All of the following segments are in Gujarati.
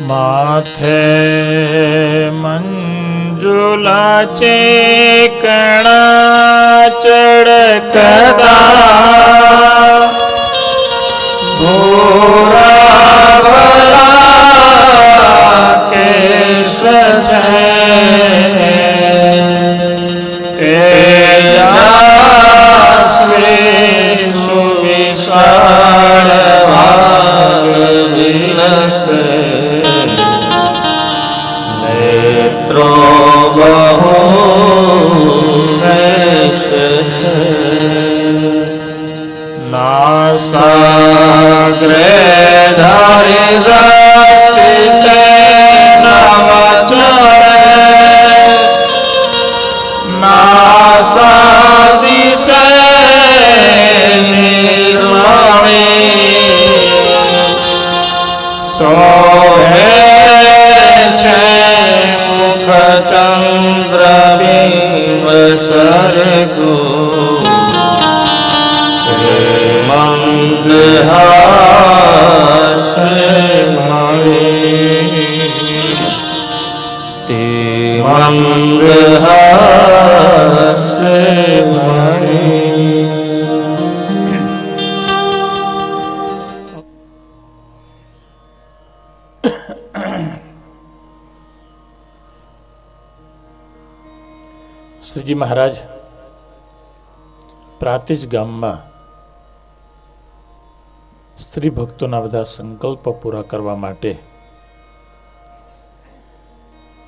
माथे मंजुला चेकणा चढ़कदा भूरा भला केश तेजस्वी सुविशाल भाग विलसे नेत्रो बहु मेष नासाग्रे धारि दृष्टि नव चढ़े नासादिशे निर्वाणी सोहे मुख चंद्र बिंब सरगो मंदहास ते मंदहास શ્રીજી મહારાજ પ્રાતિજ ગામમાં સ્ત્રી ભક્તોના બધા સંકલ્પ પૂરા કરવા માટે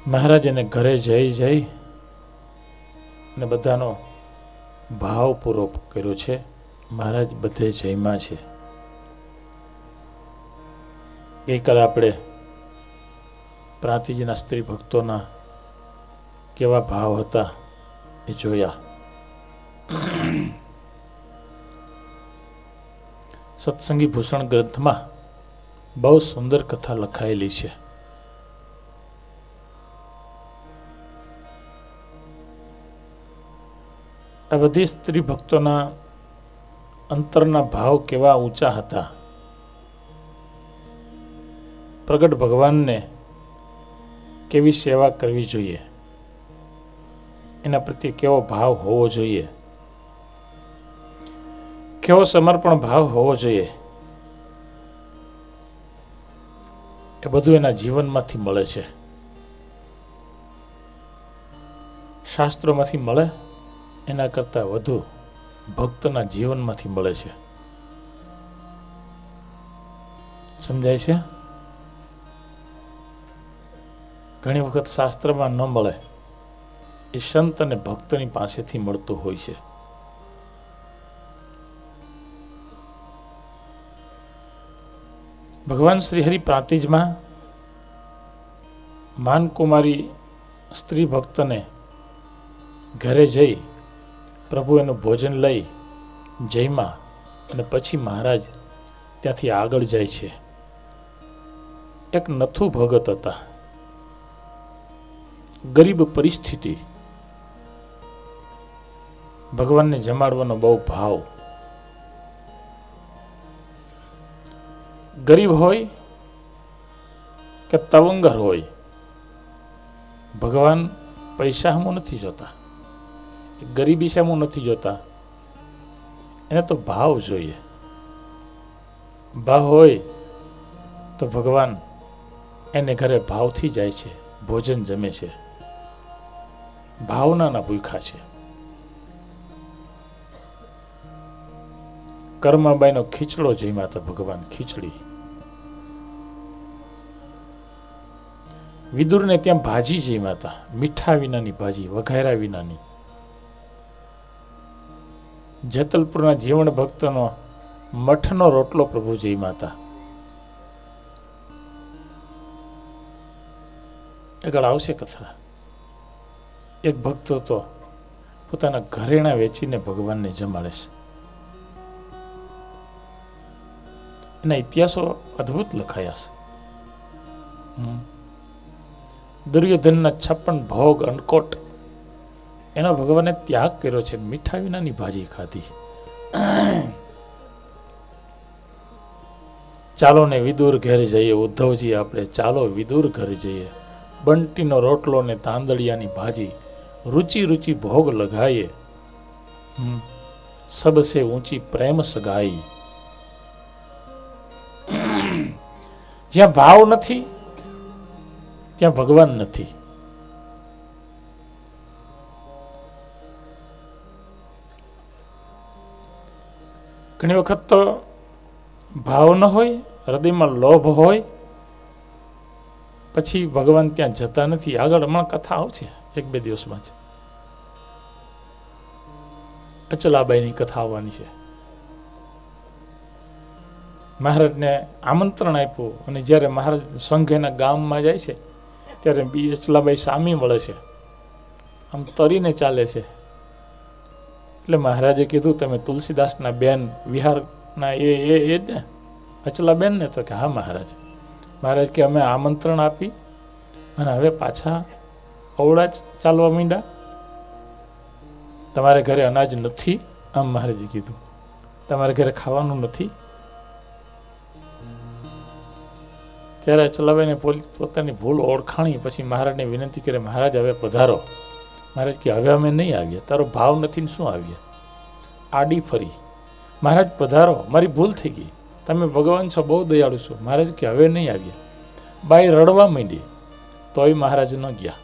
મહારાજ એને ઘરે જઈ અને બધાનો ભાવ પૂરો કર્યો છે. મહારાજ બધે જયમાં છે. ગઈકાલે આપણે પ્રાતિજના સ્ત્રી ભક્તોના કેવા ભાવ હતા એ જોયા. સત્સંગી ભૂષણ ગ્રંથમાં બહુ સુંદર કથા લખાયેલી છે. આ બધી સ્ત્રી ભક્તોના અંતરના ભાવ કેવા ઊંચા હતા. પ્રગટ ભગવાનને કેવી સેવા કરવી જોઈએ, એના પ્રત્યે કેવો ભાવ હોવો જોઈએ, કેવો સમર્પણ ભાવ હોવો જોઈએ, એ બધું એના જીવનમાંથી મળે છે. શાસ્ત્રોમાંથી મળે એના કરતાં વધુ ભક્તના જીવનમાંથી મળે છે. સમજાય છે? ઘણી વખત શાસ્ત્રમાં ન મળે એ સંત અને ભક્તની પાસેથી મળતું હોય છે. ભગવાન શ્રી હરિ પ્રાતિજમાં માનકુમારી સ્ત્રી ભક્તને ઘરે જઈ પ્રભુ એનું ભોજન લઈ જયમાં અને પછી મહારાજ ત્યાંથી આગળ જાય છે. એક નથુ ભગત હતા, ગરીબ પરિસ્થિતિ, ભગવાનને જમાડવાનો બહુ ભાવ. ગરીબ હોય કે તવંગર હોય, ભગવાન પૈસા હમું નથી જોતા, ગરીબી સામું નથી જોતા, એને તો ભાવ જોઈએ. ભાવ હોય તો ભગવાન એને ઘરે ભાવથી જાય છે, ભોજન જમે છે. ભાવનાના ભૂખા છે. કર્માબાઈનો ખીચડો જમ્યા હતા ભગવાન, ખીચડી. વિદુરને ત્યાં ભાજી જમ્યા હતા, મીઠા વિનાની ભાજી, વઘાર્યા વિનાની. જેતલપુરના જીવણ ભક્તનો મઠનો રોટલો પ્રભુ જમ્યા હતા. આગળ આવશે કથા. એક ભક્ત તો પોતાના ઘરેણા વેચીને ભગવાનને જમાડે છે. એના ઇતિહાસો અદ્ભુત લખાયા છે. દુર્યોધનના 56 ભોગ અન્નકોટ એનો ભગવાને ત્યાગ કર્યો છે, મીઠા વિનાની ભાજી ખાધી. ચાલો ને વિદુર ઘેર જઈએ, ઉદ્ધવજી આપણે ચાલો વિદુર ઘર જઈએ. બંટીનો રોટલો ને તાંદળિયાની ભાજી, રુચિ રુચિ ભોગ લગાઈએ. સબસે ઊંચી પ્રેમ સગાઈ. જ્યાં ભાવ નથી ત્યાં ભગવાન નથી. ઘણી વખત તો ભાવ ન હોય, હૃદયમાં લોભ હોય, પછી ભગવાન ત્યાં જતા નથી. આગળ હમણાં કથા આવશે 1-2 દિવસમાં જ. અચલાબાઈની કથા આવવાની છે. મહારાજને આમંત્રણ આપ્યું અને જ્યારે મહારાજ સંઘ એના ગામમાં જાય છે ત્યારે અચલાબાઈ સામી મળે છે, આમ તરીને ચાલે છે. એટલે મહારાજે કીધું, તમે તુલસીદાસના બેન વિહારના એ જ ને અચલાબેન ને? તો કે હા મહારાજ. મહારાજ કે અમે આમંત્રણ આપી અને હવે પાછા અવળા જ ચાલવા માંડ્યા, તમારે ઘરે અનાજ નથી? આમ મહારાજે કીધું, તમારે ઘરે ખાવાનું નથી? ત્યારે અચલાબાઈને પોતાની ભૂલ ઓળખાણી પછી મહારાજને વિનંતી કરે, મહારાજ હવે પધારો. મહારાજ કે હવે અમે નહીં આવ્યા, તારો ભાવ નથી ને શું આવ્યા? આડી ફરી, મહારાજ પધારો, મારી ભૂલ થઈ ગઈ, તમે ભગવાન છો, બહુ દયાળુ છો. મહારાજ કે હવે નહીં આવ્યા. બાઈ રડવા માંડી, તોય મહારાજ ન ગયા.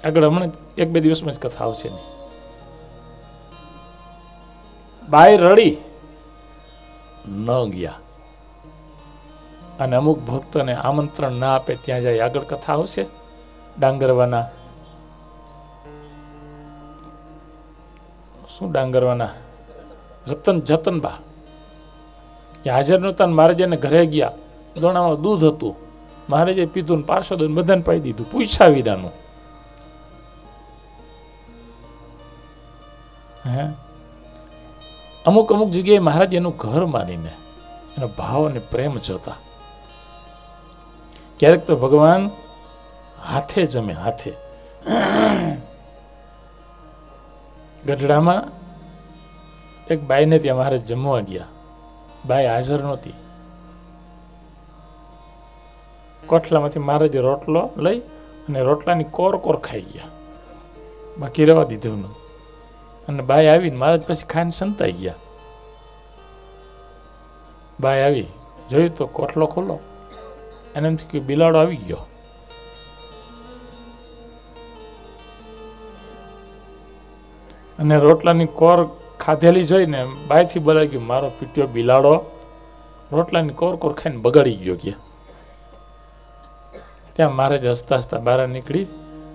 આગળ હમણાં 1-2 દિવસમાં જ કથા આવશે નહીં. બાઈ રડી ન ગયા અને અમુક ભક્તોને આમંત્રણ ના આપે ત્યાં જાય. આગળ કથા આવશે ડાંગરવાના, શું ડાંગરવાના જતનબા એ હાજર નહોતા. મહારાજ એને ઘરે ગયા, દોણામાં દૂધ હતું, મહારાજે પીધું, પાર્ષદોને બધાને પાઈ દીધું, પૂછ્યા વિનાનું. હે અમુક જગ્યાએ મહારાજ એનું ઘર માનીને એનો ભાવ અને પ્રેમ જોતા. ક્યારેક તો ભગવાન હાથે જમે, હાથે. ગઢડામાં એક બાઈને ત્યાં મહારાજ જમવા ગયા, બાઈ હાજર નહોતી. કોઠલામાંથી મહારાજે રોટલો લઈ અને રોટલાની કોર ખાઈ ગયા, બાકી રહેવા દીધું. અને બાઈ આવીને મહારાજ પછી ખાઈને સંતાઈ ગયા. બાઈ આવી જોયું તો કોઠલો ખોલો, એને એમથી કે બિલાડો આવી ગયો. અને રોટલાની કોર ખાધેલી જોઈને બાયથી બોલાઈ ગયું, મારો પીટ્યો બિલાડો રોટલાની કોર ખાઈને બગાડી ગયો કે. ત્યાં મહારાજ હસતા હસતા બહાર નીકળી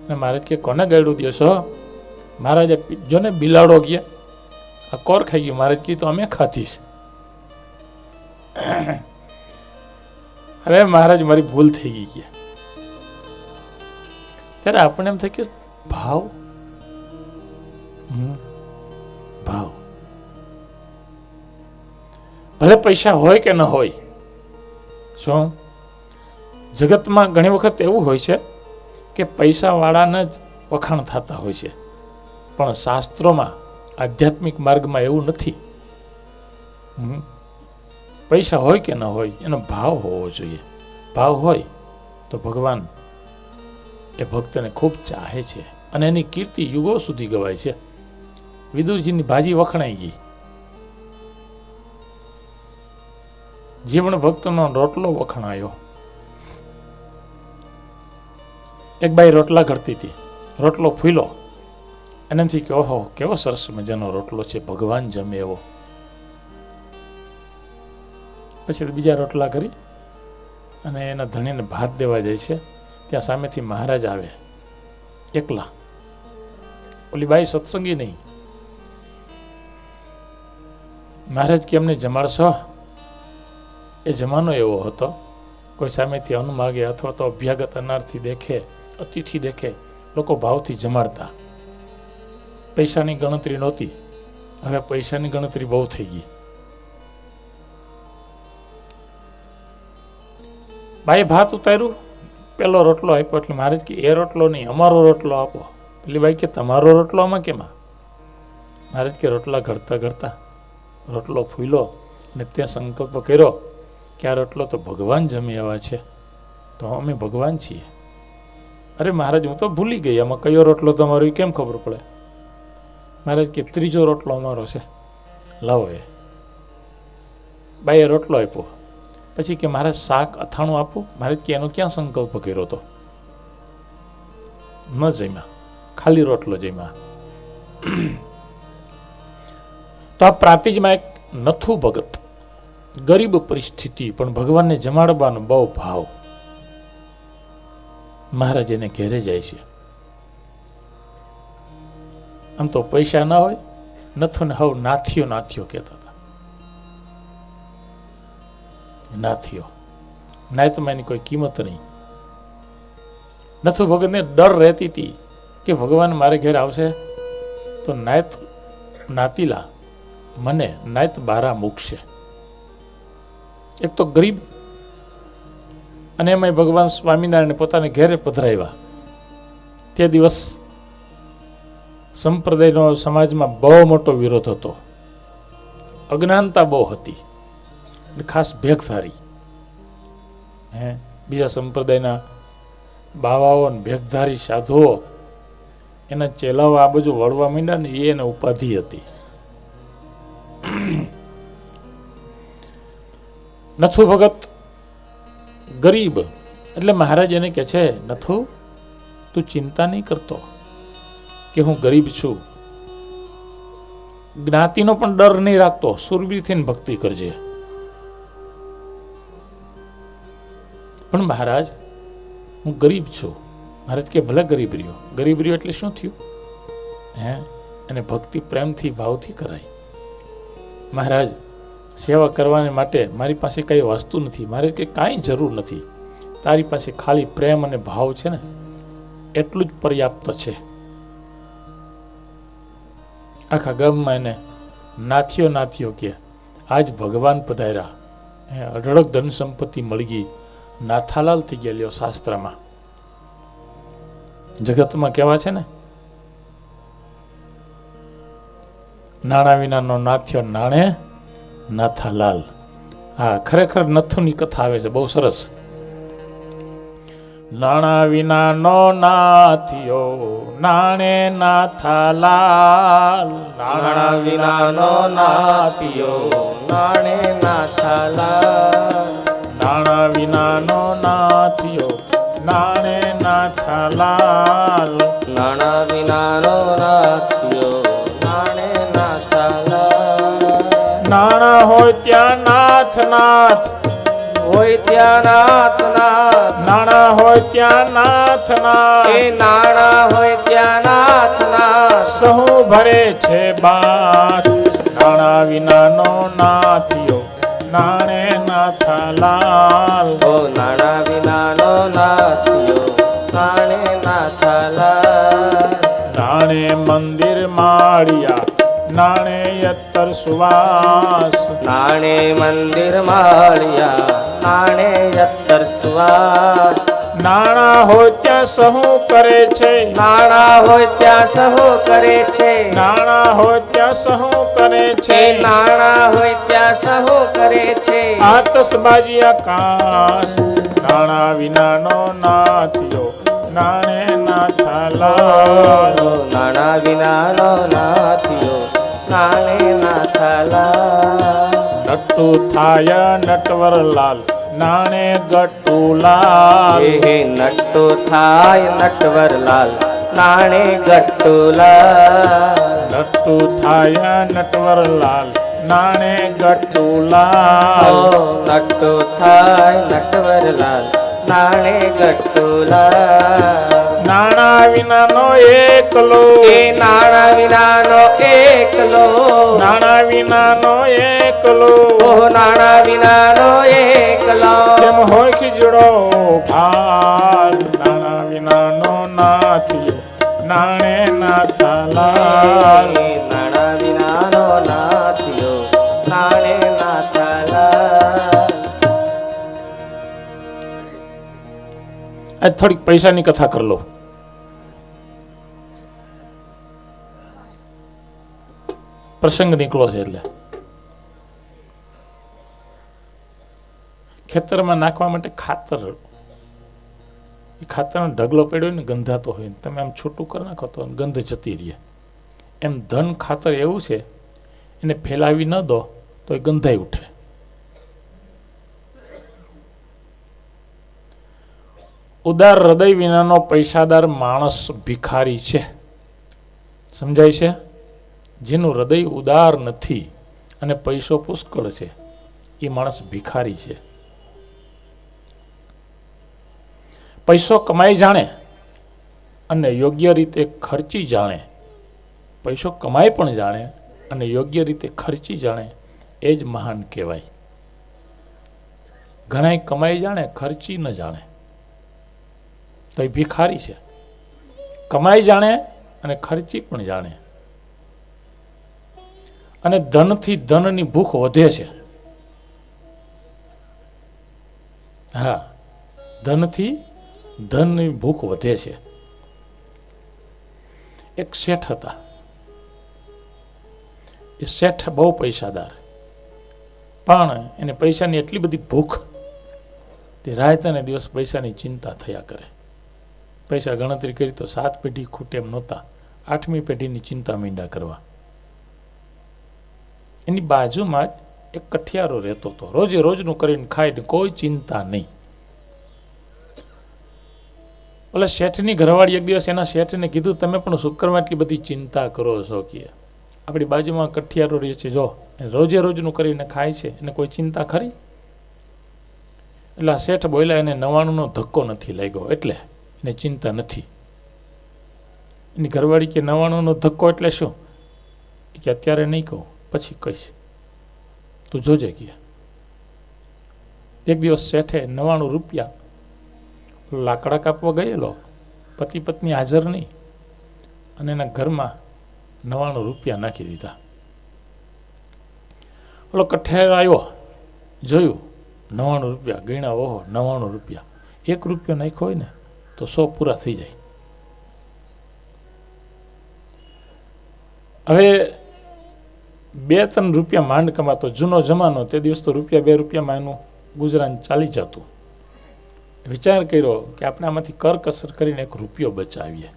અને મહારાજ કે કોને ગાડું દો છો? મહારાજે જો ને બિલાડો ગયા, આ કોર ખાઈ ગયો. મહારાજ કી તો અમે ખાધીશ. અરે મહારાજ મારી ભૂલ થઈ ગઈ ગયા. ત્યારે આપણે એમ થાય કે ભાવ ભલે પૈસા હોય કે ન હોય. શું જગતમાં ઘણી વખત એવું હોય છે કે પૈસાવાળાના જ વખાણ થતા હોય છે, પણ શાસ્ત્રોમાં આધ્યાત્મિક માર્ગમાં એવું નથી. પૈસા હોય કે ન હોય, એનો ભાવ હોવો જોઈએ. ભાવ હોય તો ભગવાન એ ભક્તને ખૂબ ચાહે છે અને એની કીર્તિ યુગો સુધી ગવાય છે. વિદુરજીની ભાજી વખણાઈ ગઈ, જીવણ ભક્તનો રોટલો વખણાયો. એક બાઈ રોટલા ઘડતી હતી, રોટલો ફૂલો, એનાથી કે ઓહો કેવો સરસ મજાનો રોટલો છે, ભગવાન જમે એવો. પછી બીજા રોટલા કરી અને એના ધણીને ભાત દેવા જાય છે. ત્યાં સામેથી મહારાજ આવે એકલા. ઓલી બાઈ સત્સંગી નહીં. મહારાજ કે એમને જમાડશો? એ જમાનો એવો હતો, કોઈ સામેથી અન્ન માગે અથવા તો અભ્યાગત અનારથી દેખે, અતિથિ દેખે, લોકો ભાવથી જમાડતા. પૈસાની ગણતરી નહોતી, હવે પૈસાની ગણતરી બહુ થઈ ગઈ. બાઈ ભાત ઉતાર્યું, પેલો રોટલો આપ્યો એટલે મહારાજ કે એ રોટલો નહીં, અમારો રોટલો આપો. પેલી બાઈ કે તમારો રોટલો આમાં કેમાં? મહારાજ કે રોટલા ઘડતા ઘડતા રોટલો ફૂલો ને તે સંકલ્પ કર્યો કે આ રોટલો તો ભગવાન જમી આવ્યા છે, તો અમે ભગવાન છીએ. અરે મહારાજ, હું તો ભૂલી ગઈ, આમાં કયો રોટલો તમારો કેમ ખબર પડે? મહારાજ કે ત્રીજો રોટલો અમારો છે, લાવો. એ બાઈએ રોટલો આપ્યો. પછી કે મહારાજ શાક અથાણું આપું? મહારાજ કે એનો ક્યાં સંકલ્પ કર્યો હતો? ન જમ્યા, ખાલી રોટલો જમ્યા. તો આ પ્રાતિજમાં એક નથુ ભગત, ગરીબ પરિસ્થિતિ, પણ ભગવાનને જમાડવાનો બહુ ભાવ. મહારાજ એને ઘેરે જાય છે. આમ તો પૈસા ના હોય, નથુને હવ નાથિયો નાથિયો કહેતા હતા. નાથિયો, નાયતમાં એની કોઈ કિંમત નહીં. નથુ ભગતને ડર રહેતી હતી કે ભગવાન મારે ઘેર આવશે તો નાયત નાતીલા મને નાયત બારા મૂકશે. એક તો ગરીબ, અને એમાં ભગવાન સ્વામિનારાયણ પોતાને ઘેરે પધરાવ્યા. તે દિવસ સંપ્રદાયનો સમાજમાં બહુ મોટો વિરોધ હતો, અજ્ઞાનતા બહુ હતી, ખાસ ભેગધારી. બીજા સંપ્રદાયના બાવાઓ ને ભેગધારી સાધુઓ એના ચેલાઓ આ બાજુ વળવા માંડ્યા ને, એ એને ઉપાધિ હતી. નથુ ભગત ગરીબ, એટલે મહારાજ એને કહે છે, નથુ તું ચિંતા નહીં કરતો કે હું ગરીબ છું, જ્ઞાતિનો પણ ડર નહીં રાખતો, સુરવીર થઈને ભક્તિ કરજે. પણ મહારાજ હું ગરીબ છું. મહારાજ કે ભલે ગરીબ રહ્યો. ગરીબ રહ્યો એટલે શું થયું? અને ભક્તિ પ્રેમથી ભાવથી કરાય. મહારાજ સેવા કરવાને માટે મારી પાસે કઈ વસ્તુ નથી. મહારાજ કે કાંઈ જરૂર નથી, તારી પાસે ખાલી પ્રેમ અને ભાવ છે ને, એટલું જ પર્યાપ્ત છે. આખા ગામમાં એને નાથિયો નાથિયો કે આજ ભગવાન પધાર્યા, અઢળક ધન સંપત્તિ મળી ગઈ, નાથાલાલ થઈ ગયા. લ્યો, શાસ્ત્રમાં જગતમાં કેવા છે ને, નાણા વિનાનો નાથ્યો નાણે નાથાલાલ. હા, ખરેખર નથુની કથા આવે છે, બહુ સરસ. નાણા વિનાનો નાથ્યો નાણે નાથાલાલ, નાણા વિનાનો નાથ્યો નાણે નાથાલાલ, નાણા વિનાનો નાથ્યો નાણે નાથાલાલ, નાણા વિનાનો નાથ્યો નાણે નાથાલાલ. નાણા હોય ત્યાં નાથ નાથ, હોય ત્યાં નાથ નાથ, નાણા હોય ત્યાં નાથ નાથ, એ નાણા હોય ત્યાં નાથ નાથ, સહુ ભરે છે બાત. નાણા વિનાનો નાથ્યો નાણે નાથાલાલ, ઓ નાણા વિનાનો નાથ્યો નાણે નાથાલાલ. નાણે મંદિર માળિયા નાણે યત્તર સુવાસ, નાણે મંદિર માળિયા નાણે યત્તર સુવાસ. નાણા હોય ત્યાં સહુ કરે છે, નાણા હોય ત્યાં સહુ કરે છે, નાણા હોય ત્યાં સહુ કરે છે, એ નાણા હોય ત્યાં સહુ કરે છે. આતશબાજી આકાશ. નાણા વિનાનો નાથ્યો નાણે નાથાલાલ, નાણા વિનાનો નાથ્યો નાણે નાથાલાલ. નટુ થાય નટવરલાલ નાણે ગટુલાલ, હે નટ્ટુ થાય નટવરલાલ નાણે ગટ્ટુલાલ, નટુ થાય નટવરલાલ નાણે ગટુલાલ, નટ્ટુ થાય નટવરલાલ નાણે ગટ્ટુલાલ. નાણા વિનાનો એકલો, એ નાણા વિનાનો એકલો, નાણા વિનાનો એકલો, ઓહ નાણા વિનાનો એકલો, જેમ હોય ખીજડો ભાલ. નાણા વિનાનો નાથ્યો નાણે નાથાલાલ, નાણા વિનાનો નાથ્યો નાણે નાથાલાલ. આ થોડીક પૈસાની કથા કરી લો. પ્રસંગ નીકળો છે એટલે ખેતરમાં નાખવા માટે ખાતર, એ ખાતરનો ઢગલો પડ્યો હોય ને ગંધાતો હોય ને તમે આમ છૂટું કરી નાખો તો ગંધ જતી રહે. એમ ધન ખાતર એવું છે, એને ફેલાવી ન દો તો એ ગંધાઈ ઉઠે. ઉદાર હૃદય વિનાનો પૈસાદાર માણસ ભિખારી છે. સમજાય છે? જેનું હૃદય ઉદાર નથી અને પૈસો પુષ્કળ છે એ માણસ ભિખારી છે. પૈસો કમાઈ જાણે અને યોગ્ય રીતે ખર્ચી જાણે, પૈસો કમાઈ પણ જાણે અને યોગ્ય રીતે ખર્ચી જાણે, એ જ મહાન કહેવાય. ઘણાય કમાઈ જાણે ખર્ચી ન જાણે તો એ ભિખારી છે. કમાઈ જાણે અને ખર્ચી પણ જાણે. અને ધનથી ધનની ભૂખ વધે છે. હા, ધનથી ધનની ભૂખ વધે છે. એક શેઠ હતા. એ શેઠ બહુ પૈસાદાર, પણ એને પૈસાની એટલી બધી ભૂખ, તે રાત અને દિવસ પૈસાની ચિંતા થયા કરે. પૈસા ગણતરી કરી તો 7 પેઢી ખૂટે એમ નહોતા, 8મી પેઢીની ચિંતા માંડ્યા કરવા. એની બાજુમાં જ એક કઠિયારો રહેતો હતો. રોજે રોજનું કરીને ખાઈને કોઈ ચિંતા નહીં. ઓલા શેઠની ઘરવાળી એક દિવસ એના શેઠને કીધું, તમે પણ શુક્રમાં એટલી બધી ચિંતા કરો છો કે આપણી બાજુમાં કઠિયારો રહે છે, જો રોજે રોજનું કરીને ખાય છે, એને કોઈ ચિંતા ખરી? એટલે આ શેઠ બોલ્યા, એને 99નો ધક્કો નથી લાગ્યો એટલે એને ચિંતા નથી. એની ઘરવાળી કે 99નો ધક્કો એટલે શું? કે અત્યારે નહીં કહું, પછી કહીશ, તું જોજે કે. એક દિવસ શેઠે 99 રૂપિયા લાકડા કાપવા ગયેલો, પતિ પત્ની હાજર નહીં, અને એના ઘરમાં 99 રૂપિયા નાખી દીધા. ઓલો કઠિયારો આવ્યો, જોયું 99 રૂપિયા ગણ્યા, ઓહો 99 રૂપિયા. 1 રૂપિયો નાખ્યો હોય ને તો 100 પૂરા થઈ જાય. હવે 2-3 રૂપિયા માંડ કમાતો. જૂનો જમાનો, તે દિવસ તો રૂપિયા 2 રૂપિયામાં એનું ગુજરાન ચાલી જતું. વિચાર કર્યો કે આપણે આમાંથી કરકસર કરીને 1 રૂપિયો બચાવીએ.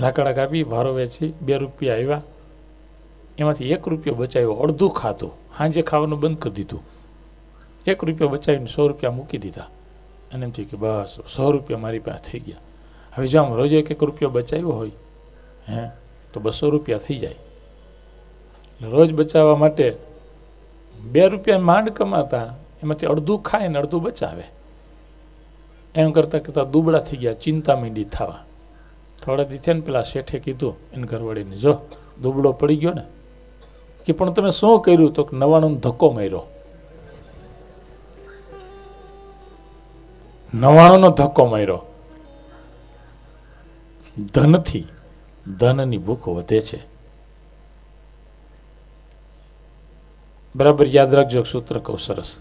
લાકડા કાપી, ભારો વેચી, 2 રૂપિયા આવ્યા, એમાંથી 1 રૂપિયો બચાવ્યો. અડધું ખાતું, સાંજે ખાવાનું બંધ કરી દીધું. 1 રૂપિયો બચાવીને 100 રૂપિયા મૂકી દીધા. અને એમ થયું કે બસ 100 રૂપિયા મારી પાસે થઈ ગયા. હવે જો આમ રોજ 1 રૂપિયો બચાવ્યો હોય તો 200 રૂપિયા થઈ જાય. રોજ બચાવવા માટે 2 રૂપિયા માંડ કમાતા, એમાંથી અડધું ખાય ને અડધું બચાવે. એમ કરતાં કરતાં દુબળા થઈ ગયા, ચિંતા માંડી થવા. થોડા દિવસે ને પેલા શેઠે કીધું એને ઘરવાળીને, જો દુબળો પડી ગયો ને, કે પણ તમે શું કર્યું? તો 99નો ધક્કો માર્યો. 99નો ધક્કો માર્યો. ધનથી ધનની ભૂખ વધે છે. બરાબર યાદ રાખજો, સૂત્ર કહું સરસ.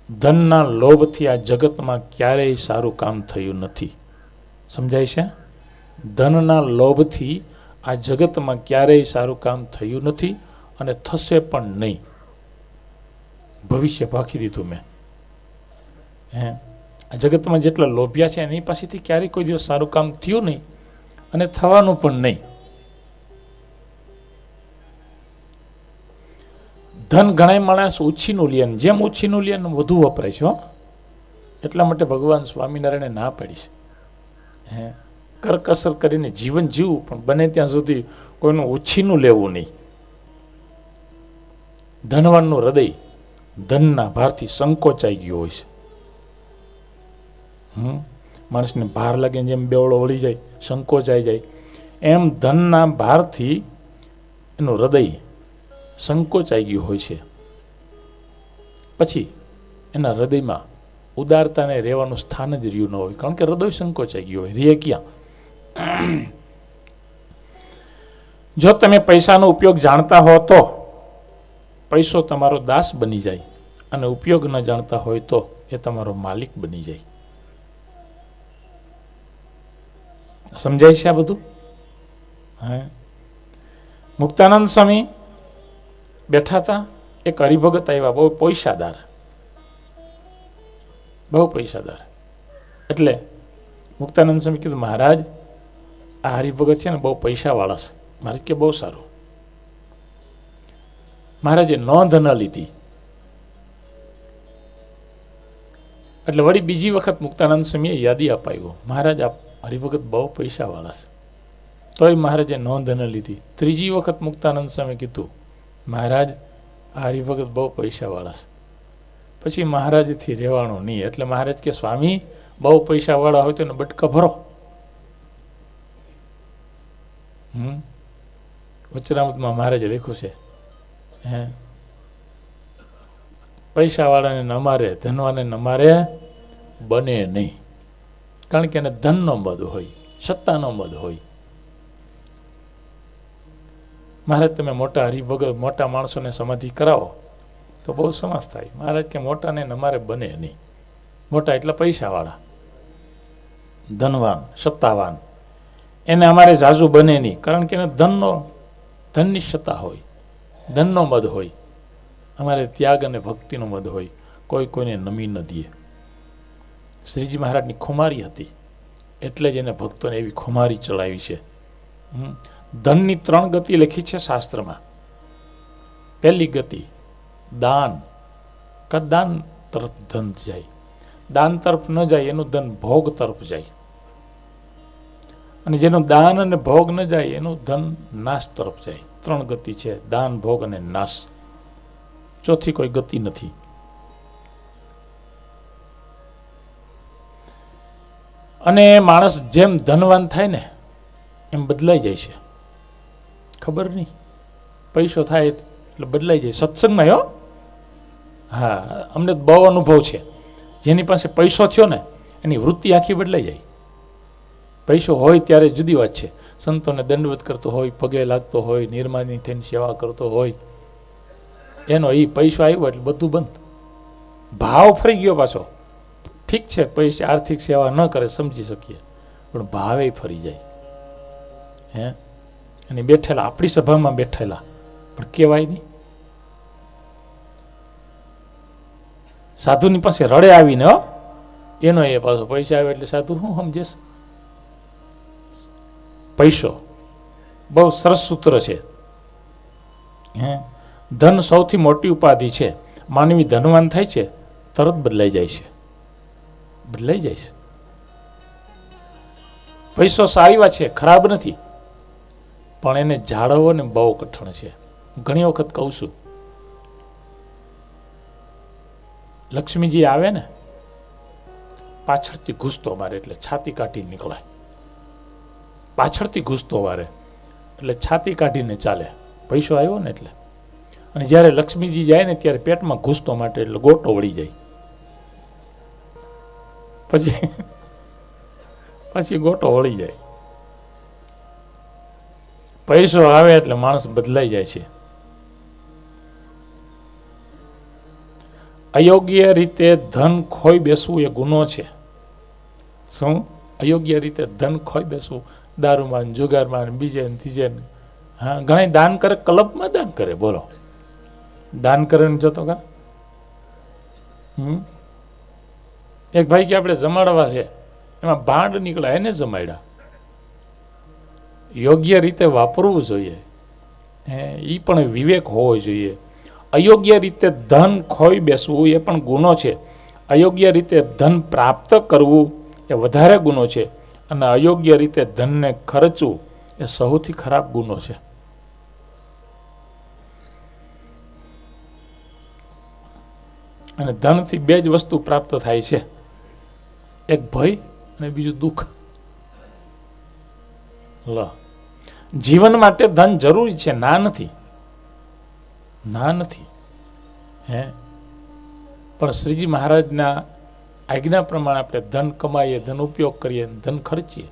ધનના લોભથી આ જગતમાં ક્યારેય સારું કામ થયું નથી. સમજાય છે? ધનના લોભથી આ જગતમાં ક્યારેય સારું કામ થયું નથી અને થશે પણ નહીં. ભવિષ્ય ભાખી દીધું મેં. આ જગતમાં જેટલા લોભિયા છે એની પાસેથી ક્યારેય કોઈ દિવસ સારું કામ થયું નહીં અને થવાનું પણ નહીં. ધન ઘણા માણસ ઉછીનું લે, જેમ ઉછીનું લે વધુ વપરાય છે. એટલા માટે ભગવાન સ્વામિનારાયણે ના પાડી છે, કરકસર કરીને જીવન જીવવું, પણ બને ત્યાં સુધી કોઈનું ઉછીનું લેવું નહીં. ધનવાનનું હૃદય ધનના ભારથી સંકોચાઈ ગયું હોય છે. માણસને ભાર લાગે, જેમ બેવડો વળી જાય, સંકોચાઈ જાય, એમ ધનના ભારથી એનું હૃદય સંકોચાઈ ગયું હોય છે. પછી એના હૃદયમાં ઉદારતાને રહેવાનું સ્થાન જ રહ્યું ન હોય, કારણ કે હૃદય સંકોચાઈ ગયું હોય. રે ક્યાં? જો તમે પૈસાનો ઉપયોગ જાણતા હો તો પૈસો તમારો દાસ બની જાય, અને ઉપયોગ ન જાણતા હોય તો એ તમારો માલિક બની જાય. સમજાય છે આ બધું? મુક્તાનંદ સ્વામી બેઠા હતા. એક હરિભગત આવ્યા, બહુ પૈસાદાર, બહુ પૈસાદાર. એટલે મુક્તાનંદ સ્વામી કીધું, મહારાજ આ હરિભગત છે ને બહુ પૈસાવાળા છે. મહારાજ કે બહુ સારું. મહારાજે નોંધ ન લીધી. એટલે વળી બીજી વખત મુક્તાનંદ સ્વામીએ યાદી અપાવ્યું, મહારાજ આ હરિભગત બહુ પૈસાવાળા છે. તોય મહારાજે નોંધ ન લીધી. ત્રીજી વખત મુક્તાનંદ સ્વામી કીધું, મહારાજ આ હરિભગત બહુ પૈસાવાળા છે. પછી મહારાજથી રહેવાનું નહીં. એટલે મહારાજ કે સ્વામી બહુ પૈસાવાળા હોય તો એને બટકા ભરો. વચનામૃતમાં મહારાજે લખ્યું છે, હે પૈસાવાળાને ન મારે, ધનવાને ન મારે બને નહીં. કારણ કે એને ધનનો મદ હોય, સત્તાનો મદ હોય. મહારાજ તમે મોટા હરિભગત, મોટા માણસોને સમાધિ કરાવો તો બહુ સમાસ થાય. મહારાજ કે મોટાને ન મારે બને નહીં. મોટા એટલે પૈસાવાળા, ધનવાન, સત્તાવાન, એને અમારે ઝાઝુ બને નહીં. કારણ કે એને ધનની સત્તા હોય, ધનનો મદ હોય. અમારે ત્યાગ અને ભક્તિનો મદ હોય. કોઈ કોઈને નમી ન દે. શ્રીજી મહારાજની ખુમારી હતી, એટલે જ એને ભક્તોને એવી ખુમારી ચડાવી છે. ધનની 3 ગતિ લખી છે શાસ્ત્રમાં. પહેલી ગતિ દાન. દાન તરફ ધન જાય. દાન તરફ ન જાય એનું ધન ભોગ તરફ જાય. અને જેનું દાન અને ભોગ ન જાય એનું ધન નાશ તરફ જાય. 3 ગતિ છે, દાન, ભોગ અને નાશ. ચોથી કોઈ ગતિ નથી. અને માણસ જેમ ધનવાન થાય ને એમ બદલાઈ જાય છે. ખબર નહીં, પૈસો થાય એટલે બદલાઈ જાય. સત્સંગમાં હો, હા, અમને બહુ અનુભવ છે. જેની પાસે પૈસો થયો ને એની વૃત્તિ આખી બદલાઈ જાય. પૈસો હોય ત્યારે જુદી વાત છે. સંતોને દંડવત કરતો હોય, પગે લાગતો હોય, નિર્માની થઈને સેવા કરતો હોય, એનો એ પૈસો આવ્યો એટલે બધું બંધ. ભાવ ફરી ગયો પાછો. ઠીક છે, પૈસા આર્થિક સેવા ન કરે સમજી શકીએ, પણ ભાવે ફરી જાય. હે, અને બેઠેલા, આપણી સભામાં બેઠેલા પણ કહેવાય નહીં. સાધુની પાસે રડે આવીને, હો, એનો એ પાછો પૈસા આવે એટલે સાધુ શું સમજેશ? પૈસો બહુ સરસ સૂત્ર છે. હે, ધન સૌથી મોટી ઉપાધિ છે. માનવી ધનવાન થાય છે તરત બદલાઈ જાય છે. બદલાઈ જાય છે. પૈસો સારી વાત છે, ખરાબ નથી, પણ એને જાળવવો ને બહુ કઠણ છે. ઘણી વખત કહું છું, લક્ષ્મીજી આવે ને પાછળથી ઘૂસતો મારે એટલે છાતી કાઢી નીકળે. પાછળથી ઘૂસતો મારે એટલે છાતી કાઢીને ચાલે. પૈસો આવ્યો ને એટલે. અને જ્યારે લક્ષ્મીજી જાય ને ત્યારે પેટમાં ઘૂસતો માટે એટલે ગોટો વળી જાય. પછી ગોટો વળી જાય. પૈસો આવે એટલે માણસ બદલાઈ જાય છે. અયોગ્ય રીતે ધન ખોઈ બેસવું એ ગુનો છે. શું? અયોગ્ય રીતે ધન ખોઈ બેસવું, દારૂમાં, જુગારમાં, બીજે ત્રીજે. હા, ઘણા દાન કરે, ક્લબમાં દાન કરે. બોલો, દાન કરે જતો કા. એક ભાઈ કે આપણે જમાડવા છે, એમાં ભાંડ નીકળ્યા, એને જમાડ્યા. યોગ્ય રીતે વાપરવું જોઈએ. એ પણ વિવેક હોવો જોઈએ. અયોગ્ય રીતે ધન ખોઈ બેસવું એ પણ ગુનો છે. અયોગ્ય રીતે ધન પ્રાપ્ત કરવું એ વધારે ગુનો છે. અને અયોગ્ય રીતે ધનને ખર્ચવું એ સૌથી ખરાબ ગુનો છે. અને ધનથી 2 જ વસ્તુ પ્રાપ્ત થાય છે, એક ભય અને બીજું દુઃખ. જીવન માટે ધન જરૂરી છે, ના નથી, ના નથી. હે, પણ શ્રીજી મહારાજના આજ્ઞા પ્રમાણે આપણે ધન કમાઈએ, ધન ઉપયોગ કરીએ, ધન ખર્ચીએ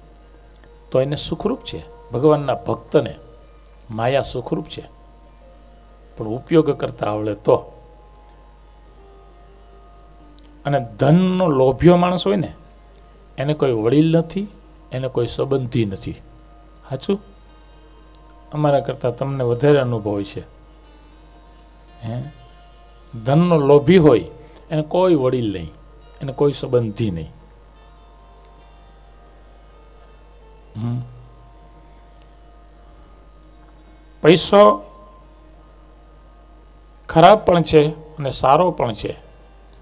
તો એને સુખરૂપ છે. ભગવાનના ભક્તને માયા સુખરૂપ છે, પણ ઉપયોગ કરતા આવડે તો. અને ધનનો લોભ્યો માણસ હોય ને એને કોઈ વડીલ નથી, એને કોઈ સંબંધી નથી. સાચું? અમારા કરતાં તમને વધારે અનુભવ છે. હે, ધનનો લોભી હોય એને કોઈ વડીલ નહીં, એને કોઈ સંબંધી નહીં. પૈસો ખરાબ પણ છે અને સારો પણ છે.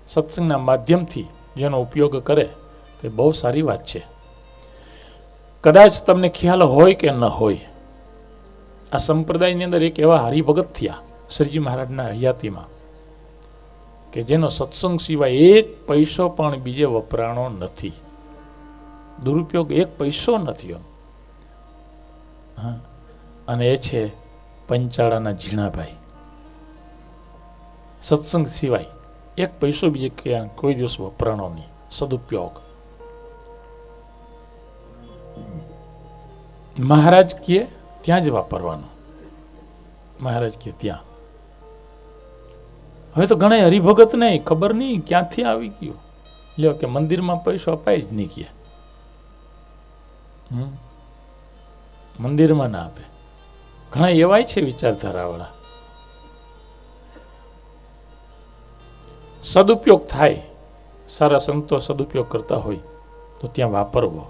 સત્સંગના માધ્યમથી જેનો ઉપયોગ કરે તે બહુ સારી વાત છે. કદાચ તમને ખ્યાલ હોય કે ન હોય, આ સંપ્રદાયની અંદર એક એવા હરિભગત થયા શ્રીજી મહારાજના હયાતીમાં કે જેનો સત્સંગ સિવાય એક પૈસો પણ બીજે વપરાણો નથી, દુરુપયોગ એક પૈસો નથી. હા, અને એ છે પંચાળાના ઝીણાભાઈ. સત્સંગ સિવાય એક પૈસો બીજે ક્યાં કોઈ દિવસ વપરાણો નહીં, સદુપયોગ. મહારાજ કહે ત્યાં જ વાપરવાનું, મહારાજ કહે ત્યાં. હવે તો ઘણા હરિભગત નહીં, ખબર નહીં ક્યાંથી આવી ગયું, લ્યો કે મંદિરમાં પૈસો અપાય જ નહીં, કે મંદિરમાં ના આપે. ઘણા એવાય છે વિચારધારાવાળા. સદુપયોગ થાય, સારા સંતો સદુપયોગ કરતા હોય તો ત્યાં વાપરવો.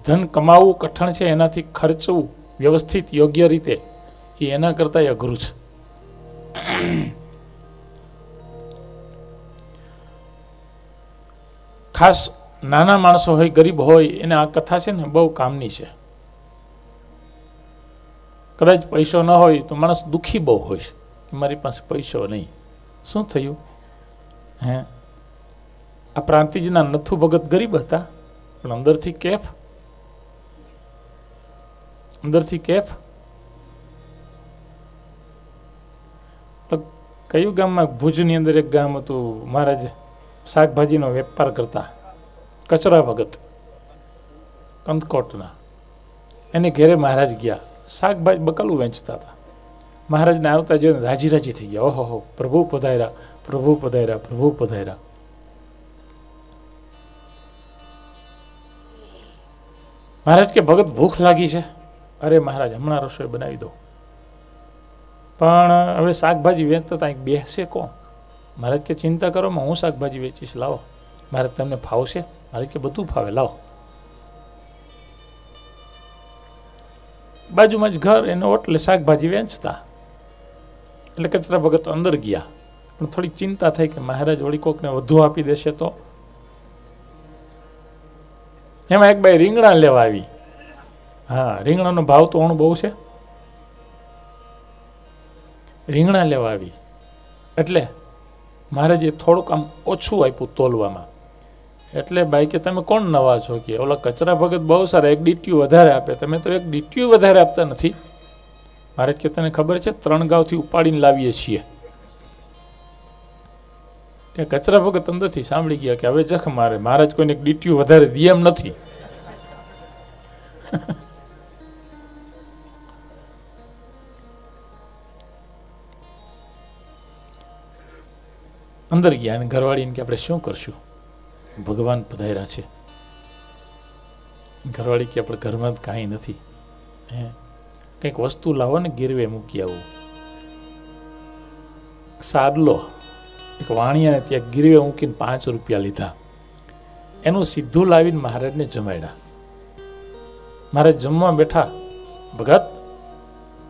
ધન કમાવવું કઠણ છે, એનાથી ખર્ચવું વ્યવસ્થિત યોગ્ય રીતે એ એના કરતાં અઘરું છે. ખાસ નાના માણસો હોય, ગરીબ હોય, એને આ કથા છે ને બહુ કામની છે. કદાચ પૈસો ન હોય તો માણસ દુઃખી બહુ હોય કે મારી પાસે પૈસો નહીં, શું થયું? હે, આ પ્રાંતિજના નથુ ભગત ગરીબ હતા પણ અંદરથી કેફ, અંદરથી કેફ. કયું ગામમાં? ભુજની અંદર એક ગામ હતું, મહારાજ શાકભાજીનો વેપાર કરતા, કચરા ભગત કંથકોટના. એને ઘેરે મહારાજ ગયા, શાકભાજી બકાલું વેચતા હતા. મહારાજને આવતા જોઈને રાજી રાજી થઈ ગયા, ઓહો, પ્રભુ પધાર્યા, પ્રભુ પધાર્યા, પ્રભુ પધાર્યા. મહારાજ કે ભગત ભૂખ લાગી છે. અરે મહારાજ હમણાં રસોઈ બનાવી દો. પણ હવે શાકભાજી વેચતા હતા, બેસે કોણ? મહારાજ કે ચિંતા કરો, હું શાકભાજી વેચીશ, લાવો. મહારાજ તમને ફાવશે? મહારાજ કે બધું ફાવે, લાવો. બાજુમાં જ ઘર, એનો ઓટલે શાકભાજી વેચતા. એટલે કચરા ભગત અંદર ગયા, પણ થોડી ચિંતા થઈ કે મહારાજ વળી કોકને વધુ આપી દેશે તો. એમાં એક બાઈ રીંગણા લેવા આવી. હા, રીંગણાનો ભાવ તો બહુ છે. રીંગણા લેવા આવી એટલે મહારાજે થોડુંક આમ ઓછું આપ્યું તોલવામાં. એટલે ભાઈ કે તમે કોણ નવા છો? કે ઓલા કચરા ભગત બહુ સારા, એક ડીટ્યું વધારે આપે, તમે તો એક ડીટ્યું વધારે આપતા નથી. મહારાજ કે તને ખબર છે 3 ગાંવથી ઉપાડીને લાવીએ છીએ. ત્યાં કચરા ભગત અંદરથી સાંભળી ગયા કે હવે જખ મારે, મહારાજ કોઈને એક ડીટ્યું વધારે દે એમ નથી. અંદર ગયા અને ઘરવાળીને કે આપણે શું કરશું, ભગવાન પધાર્યા છે. ઘરવાળી કે આપણે ઘરમાં કાંઈ નથી, હે કંઈક વસ્તુ લાવો ને ગીરવે મૂકી આવું. સાદલો એક વાણિયાને ત્યાં ગીરવે મૂકીને 5 રૂપિયા લીધા. એનું સીધું લાવીને મહારાજને જમાડ્યા. મહારાજ જમવા બેઠા, ભગત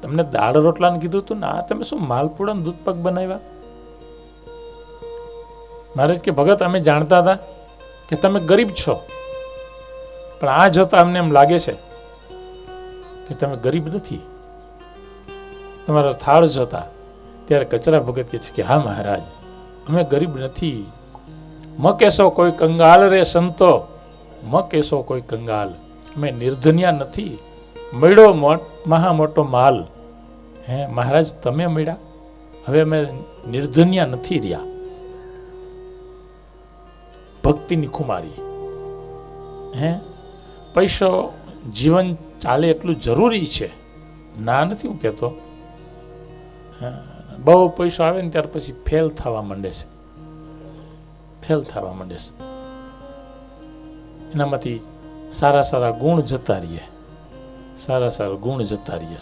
તમને દાળ રોટલાને કીધું હતું ને, આ તમે શું માલપુડા દૂધ પાક બનાવ્યા? મહારાજ કે ભગત અમે જાણતા હતા કે તમે ગરીબ છો, પણ આ જોતા અમને એમ લાગે છે કે તમે ગરીબ નથી. તમારો થાળ જોતા. ત્યારે કચરા ભગત કહે છે કે હા મહારાજ, અમે ગરીબ નથી. મ કેશો કોઈ કંગાલ રે સંતો, મ કેશો કોઈ કંગાલ. અમે નિર્ધન્યા નથી, મળ્યો મહા મોટો માલ. હે મહારાજ તમે મળ્યા, હવે અમે નિર્ધન્યા નથી રહ્યા. ભક્તિની ખુમારી. હે પૈસો જીવન ચાલે એટલું જરૂરી છે, ના નથી હું કહેતો. બહુ પૈસો આવે ને ત્યાર પછી ફેલ થવા માંડે છે, ફેલ થવા માંડે છે. એનામાંથી સારા સારા ગુણ જતા રહીએ, સારા સારા ગુણ જતા રહીએ.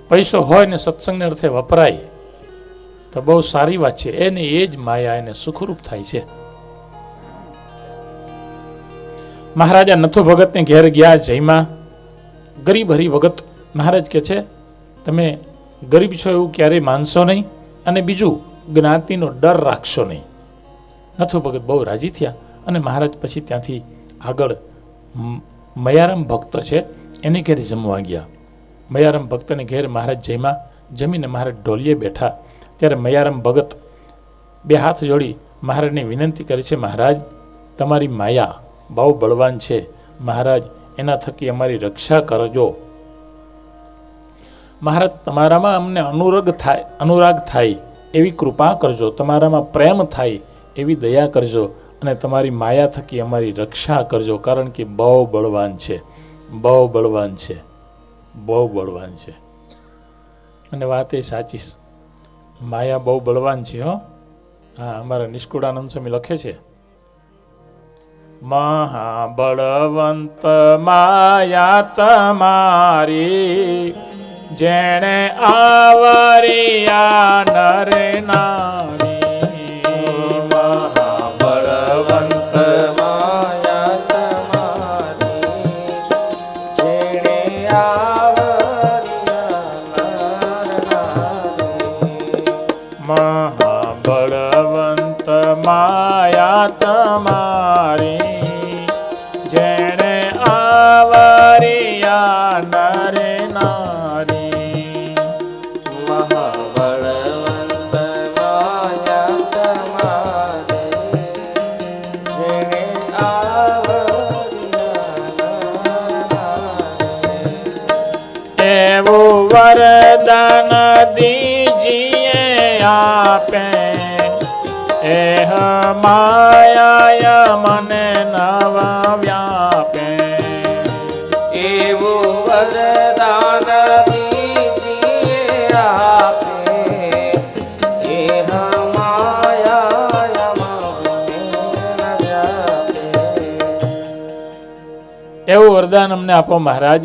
પૈસો હોય ને સત્સંગને અર્થે વપરાય તો બહુ સારી વાત છે. એને એ જ માયા એને સુખરૂપ થાય છે. મહારાજા નથુ ભગતને ઘેર ગયા, જયમાં ગરીબ હરિભગત. મહારાજ કે છે તમે ગરીબ છો એવું ક્યારેય માનશો નહીં, અને બીજું જ્ઞાતિનો ડર રાખશો નહીં. નથુ ભગત બહુ રાજી થયા અને મહારાજ પછી ત્યાંથી આગળ મયારામ ભક્ત છે એને ઘેર જમવા ગયા. મયારામ ભક્તને ઘેર મહારાજ જયમાં, જમીને મહારાજ ઢોલીએ બેઠા. ત્યારે મયારામ ભગત બે હાથ જોડી મહારાજને વિનંતી કરે છે, મહારાજ તમારી માયા બહુ બળવાન છે, મહારાજ એના થકી અમારી રક્ષા કરજો. મહારાજ તમારામાં અમને અનુરાગ થાય એવી કૃપા કરજો, તમારામાં પ્રેમ થાય એવી દયા કરજો, અને તમારી માયા થકી અમારી રક્ષા કરજો, કારણ કે બહુ બળવાન છે, બહુ બળવાન છે, બહુ બળવાન છે. અને વાત એ સાચી, માયા બહુ બળવાન છે. હા, અમારા નિષ્કુળાનંદ સ્વામી લખે છે, મહાબળવંત માયા તમારી, જેણે આવરિયા નર નારી. મહાબળવંત માયા તમારી, જેણે મહાબળવંત માયા તમારી, જેણે આવરિયા નર નારી. મહાબળવંત માયા તમારી, જેણે એવું વરદાન દીજીએ આપે, એહ માયા મને નવ વ્યાપે. એવું વરદાન દીજીએ આપે, એહ માયા મને ન વ્યાપે. એવું વરદાન અમને આપો મહારાજ,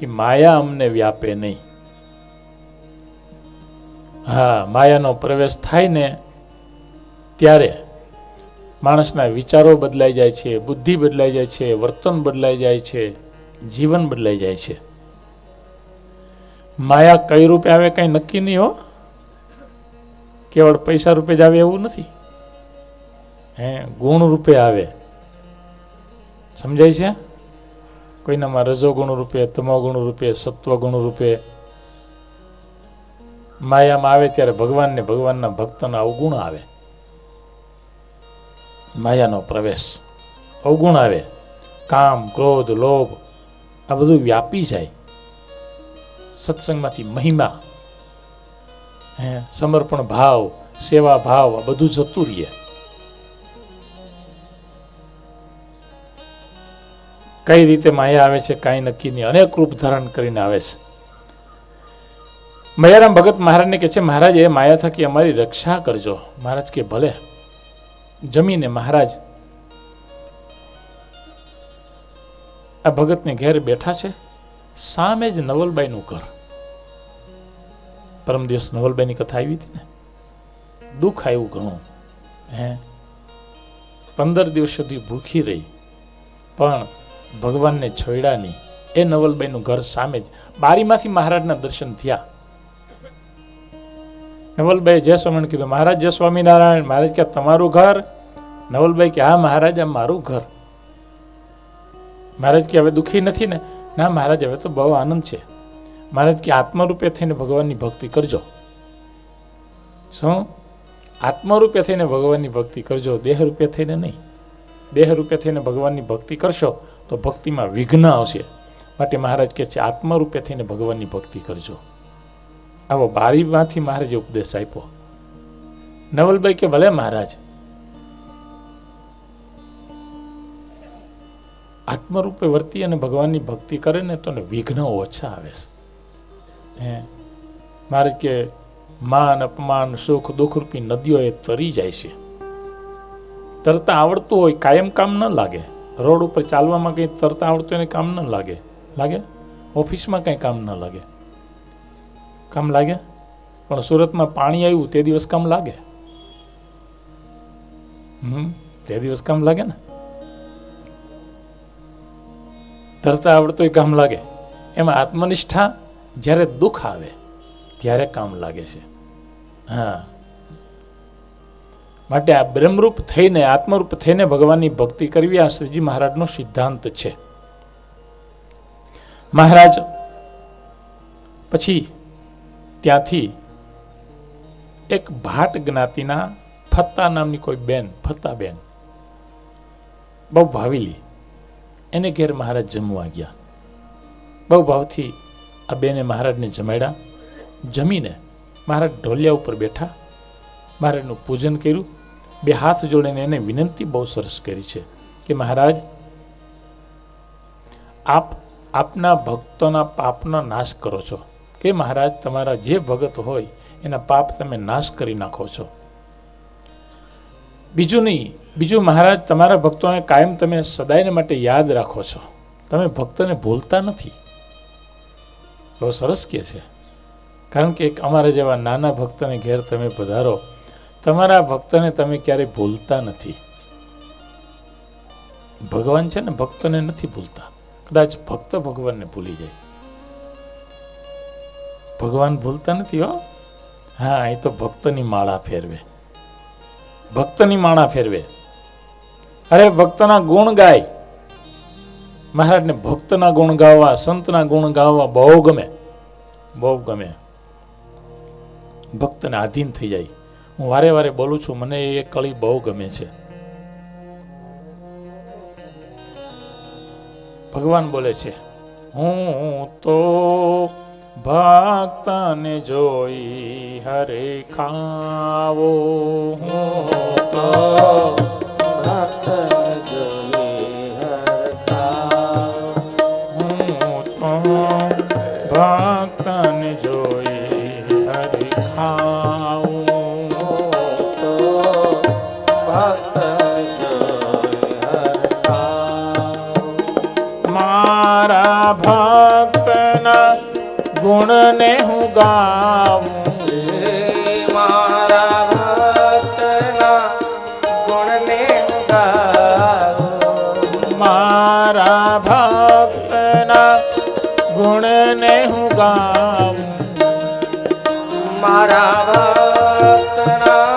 એ માયા અમને વ્યાપે નહીં. હા, માયાનો પ્રવેશ થાય ને ત્યારે માણસના વિચારો બદલાઈ જાય છે, બુદ્ધિ બદલાઈ જાય છે, વર્તન બદલાઈ જાય છે, જીવન બદલાઈ જાય છે. માયા કઈ રૂપે આવે કઈ નક્કી નહીં હો, કેવળ પૈસા રૂપે જ આવે એવું નથી. ગુણ રૂપે આવે, સમજાય છે? કોઈનામાં રજોગુણ રૂપે, તમોગુણ રૂપે, સત્વગુણ રૂપે માયામાં આવે ત્યારે ભગવાનને, ભગવાનના ભક્તના અવગુણ આવે. માયાનો પ્રવેશ, અવગુણ આવે, કામ, ક્રોધ, લોભ આ બધું વ્યાપી જાય. સત્સંગમાંથી મહિમા, સમર્પણ ભાવ, સેવા ભાવ આ બધું જતું રહીએ. કઈ રીતે માયા આવે છે કાંઈ નક્કી નહીં, અનેક રૂપ ધારણ કરીને આવે છે. મયારામ ભગત મહારાજને કહે છે, મહારાજ એ માયા થકી અમારી રક્ષા કરજો. મહારાજ કે ભલે. જમીને મહારાજ આ ભગતને ઘેર બેઠા છે. સામે જ નવલબાઈનું ઘર. પરમ દિવસ નવલબાઈની કથા આવી હતી ને, દુઃખ આવ્યું ઘણું. 15 દિવસ સુધી ભૂખી રહી, પણ ભગવાનને છોડ્યા નહીં. એ નવલબાઈનું ઘર સામે જ, બારીમાંથી મહારાજના દર્શન થયા. નવલબાઈ જય સ્વામિનારાયણ કીધું. મહારાજ જય સ્વામિનારાયણ. મહારાજ કે તમારું ઘર? નવલબાઈ કે હા મહારાજ, આ મારું ઘર. મહારાજ કે હવે દુઃખી નથી ને? ના મહારાજ, હવે તો બહુ આનંદ છે. મહારાજ કે આત્મરૂપે થઈને ભગવાનની ભક્તિ કરજો. શું? આત્મરૂપે થઈને ભગવાનની ભક્તિ કરજો, દેહ રૂપે થઈને નહીં. દેહ રૂપે થઈને ભગવાનની ભક્તિ કરશો તો ભક્તિમાં વિઘ્ન આવશે. માટે મહારાજ કહે છે આત્મરૂપે થઈને ભગવાનની ભક્તિ કરજો. આવો બારીમાંથી મહારાજે ઉપદેશ આપ્યો. નવલભાઈ કે ભલે મહારાજ, આત્મરૂપે વર્તી અને ભગવાનની ભક્તિ કરે ને તો વિઘ્ન ઓછા આવે છે. મહારાજ કે માન, અપમાન, સુખ, દુઃખ રૂપી નદીઓ એ તરી જાય છે. તરતા આવડતું હોય કાયમ કામ ન લાગે. રોડ ઉપર ચાલવામાં કંઈ તરતા આવડતું એને કામ ન લાગે. લાગે? ઓફિસમાં કંઈ કામ ન લાગે. કામ લાગે? પણ સુરતમાં પાણી આવ્યું તે દિવસ કામ લાગે? તે દિવસ કામ લાગે ને. તરતા આવડતોય કામ લાગે. એમાં આત્મનિષ્ઠા જ્યારે દુઃખ આવે ત્યારે કામ લાગે છે. હા, માટે આ બ્રહ્મરૂપ થઈને, આત્મરૂપ થઈને ભગવાનની ભક્તિ કરવી, આ શ્રીજી મહારાજનો સિદ્ધાંત છે. મહારાજ પછી ત્યાંથી એક ભાટ જ્ઞાતિના ફત્તા નામની કોઈ બેન, ફત્તા બેન, બહુ ભાવિલી, એને ઘેર મહારાજ જમવા ગયા. બહુ ભાવથી આ બેને મહારાજને જમાડ્યા. જમીને મહારાજ ઢોલિયા ઉપર બેઠા, મહારાજનું પૂજન કર્યું. બે હાથ જોડીને એને વિનંતી બહુ સરસ કરી છે કે મહારાજ, આપ આપના ભક્તોના પાપનો નાશ કરો છો. કે મહારાજ, તમારા જે ભગત હોય એના પાપ તમે નાશ કરી નાખો છો. બીજું નહીં, બીજું મહારાજ, તમારા ભક્તોને કાયમ તમે સદાયને માટે યાદ રાખો છો. તમે ભક્તને ભૂલતા નથી. બહુ સરસ કહે છે. કારણ કે એક અમારા જેવા નાના ભક્તને ઘેર તમે પધારો, તમારા ભક્તને તમે ક્યારેય ભૂલતા નથી. ભગવાન છે ને, ભક્તને નથી ભૂલતા. કદાચ ભક્ત ભગવાનને ભૂલી જાય. ભગવાન ભૂલતા નથી હો. હા, એ તો ભક્તની માળા ફેરવે, ભક્તની માળા ફેરવે. અરે ભક્તના ગુણ ગાય. મહારાજને ભક્તના ગુણ ગાવા, સંતના ગુણ ગાવા બહુ ગમે, બહુ ગમે. ભક્તને આધીન થઈ જાય. હું વારે વારે બોલું છું, મને એ કળી બહુ ગમે છે. ભગવાન બોલે છે, હું તો ભક્તને જોઈ હરે ખાવો, હું તો ભક્તને જોઈ હર ખાવો, હું તો ભક્તને જોઈ હરે ખાવું, તો ભક્તને જોઈ હર ખાવો. મારા ભક્તના ગુણને હું ગાવું, મારા ભક્તના ગુણને હું ગાવું, મારા ભક્તના ગુણને હું ગાવું, મારા ભક્તના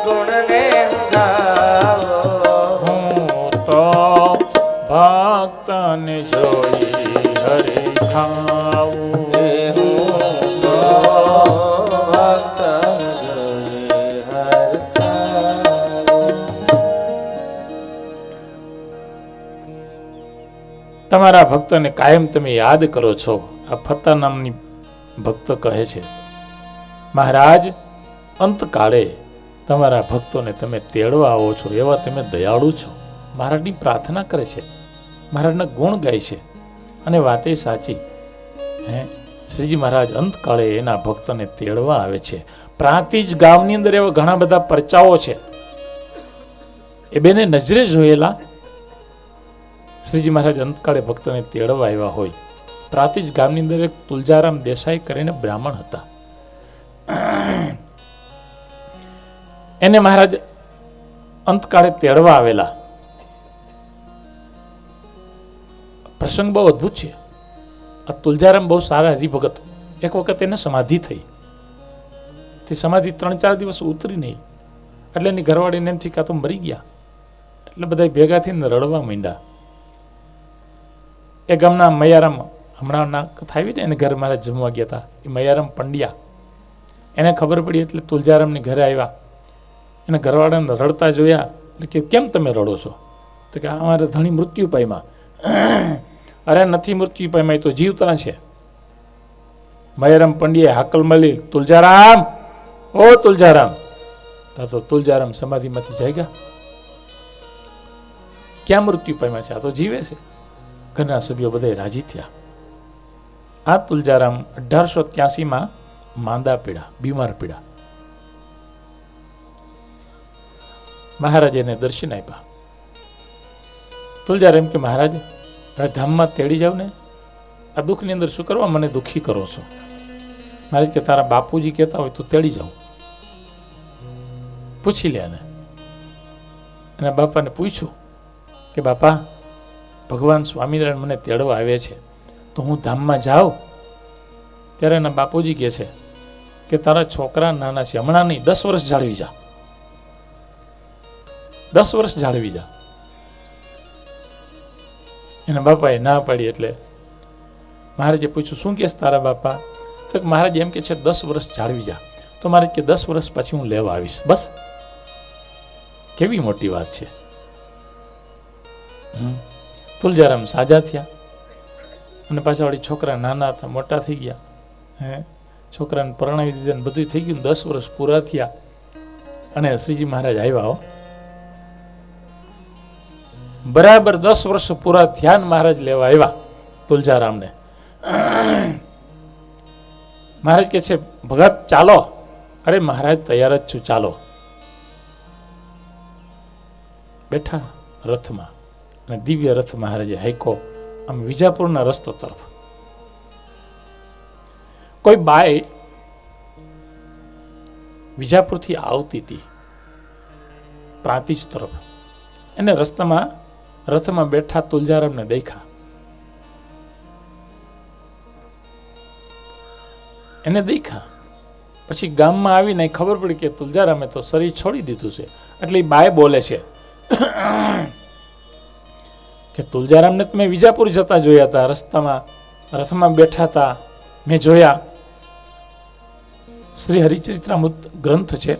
ગુણને હું ગાવું. હું તો ભક્તને જોઈ હરે ખાવું, તમારા ભક્તને કાયમ તમે યાદ કરો છો. આ ફત્તા નામની ભક્ત કહે છે, મહારાજ, અંતકાળે તમારા ભક્તોને તમે તેડવા આવો છો, એવા તમે દયાળુ છો. મહારાજની પ્રાર્થના કરે છે, મહારાજના ગુણ ગાય છે. અને વાત એ સાચી. શ્રીજી મહારાજ અંતકાળે એના ભક્તોને તેડવા આવે છે. પ્રાંતિજ ગામની અંદર એવા ઘણા બધા પરચાઓ છે. એ બેને નજરે જોયેલા શ્રીજી મહારાજ અંતકાળે ભક્તોને તેડવા આવ્યા હોય. પ્રાંતિજ ગામની અંદર એક તુલજારામ દેસાઈ કરીને બ્રાહ્મણ હતા. એને મહારાજ અંતકાળે તેડવા આવેલા. પ્રસંગ બહુ અદભુત છે. આ તુલજારામ બહુ સારા હરિભગત. એક વખત એને સમાધિ થઈ. તે સમાધિ 3-4 દિવસ ઉતરી નહીં. એટલે એની ઘરવાળીને એમ થી કાં તો મરી ગયા. એટલે બધા ભેગા થઈને રડવા માંડ્યા. એ ગામના મયારામ, હમણાં ના કથા આવી ને, એને ઘરે મારે જમવા ગયા હતા. એ મયારામ પંડ્યા, એને ખબર પડી એટલે તુલજારામની ઘરે આવ્યા. એને ઘરવાળાને રડતા જોયા એટલે કે કેમ તમે રડો છો? તો કે અમારે ધણી મૃત્યુ પામ્યા. અરે નથી મૃત્યુ પામ્યા, એ તો જીવતા છે. મયારામ પંડ્યાએ હાકલ મળી, તુલજારામ, ઓ તુલજારામ. તો તુલજારામ સમાધિમાંથી જાગ્યા. ક્યાં મૃત્યુ પામ્યા છે? આ તો જીવે છે. ઘરના સભ્યો બધા રાજી થયા. આ તુલજારામ 1883માં માંદા પીડા, બીમાર પીડા. મહારાજ એને દર્શન આપ્યા. તુલજારામ કે મહારાજ, ધામમાં તેડી જાવ ને, આ દુઃખની અંદર શું કરવા મને દુઃખી કરો છો? મહારાજ કે તારા બાપુજી કહેતા હોય તો તેડી જાઉં, પૂછી લે એને. એના બાપાને પૂછ્યું કે બાપા, ભગવાન સ્વામિનારાયણ મને તેડવા આવે છે તો હું ધામમાં જાઉં? ત્યારે એના બાપુજી કહે છે કે તારા છોકરા નાના છે, હમણાં નહીં, 10 વર્ષ જાળવી જા, 10 વર્ષ જાળવી જા. એના બાપાએ ના પાડી. એટલે મહારાજે પૂછ્યું શું કહેશ તારા બાપા? તો મહારાજ એમ કે છે 10 વર્ષ જાળવી જા. તો મહારાજ કે 10 વર્ષ પછી હું લેવા આવીશ. બસ, કેવી મોટી વાત છે. તુલજારામ સાજા થયા અને પાછા વળી છોકરા નાના હતા, મોટા થઈ ગયા. છોકરાને પરણાવી દીધા ને બધું થઈ ગયું. 10 વર્ષ પૂરા થયા અને શ્રીજી મહારાજ આવ્યા. હો, બરાબર 10 વર્ષ પૂરા થયા ને મહારાજ લેવા આવ્યા તુલજારામને. મહારાજ કે છે ભગત ચાલો. અરે મહારાજ તૈયાર જ છું, ચાલો. બેઠા રથમાં અને દિવ્ય રથ મહારાજે હાઈકો આમ વિજાપુરના રસ્તો તરફ. કોઈ બાઈ વિજાપુરથી આવતી હતી પ્રાંતિજ તરફ. એને રસ્તામાં રથમાં બેઠા તુલજારામને દેખા. એને દેખા પછી ગામમાં આવીને ખબર પડી કે તુલજારામે તો શરીર છોડી દીધું છે. એટલે એ બાય બોલે છે કે તુલજારામને મેં વિજાપુર જતા જોયા હતા, રસ્તામાં રથમાં બેઠા હતા, મેં જોયા. શ્રી હરિચરિત્રામૃત ગ્રંથ છે,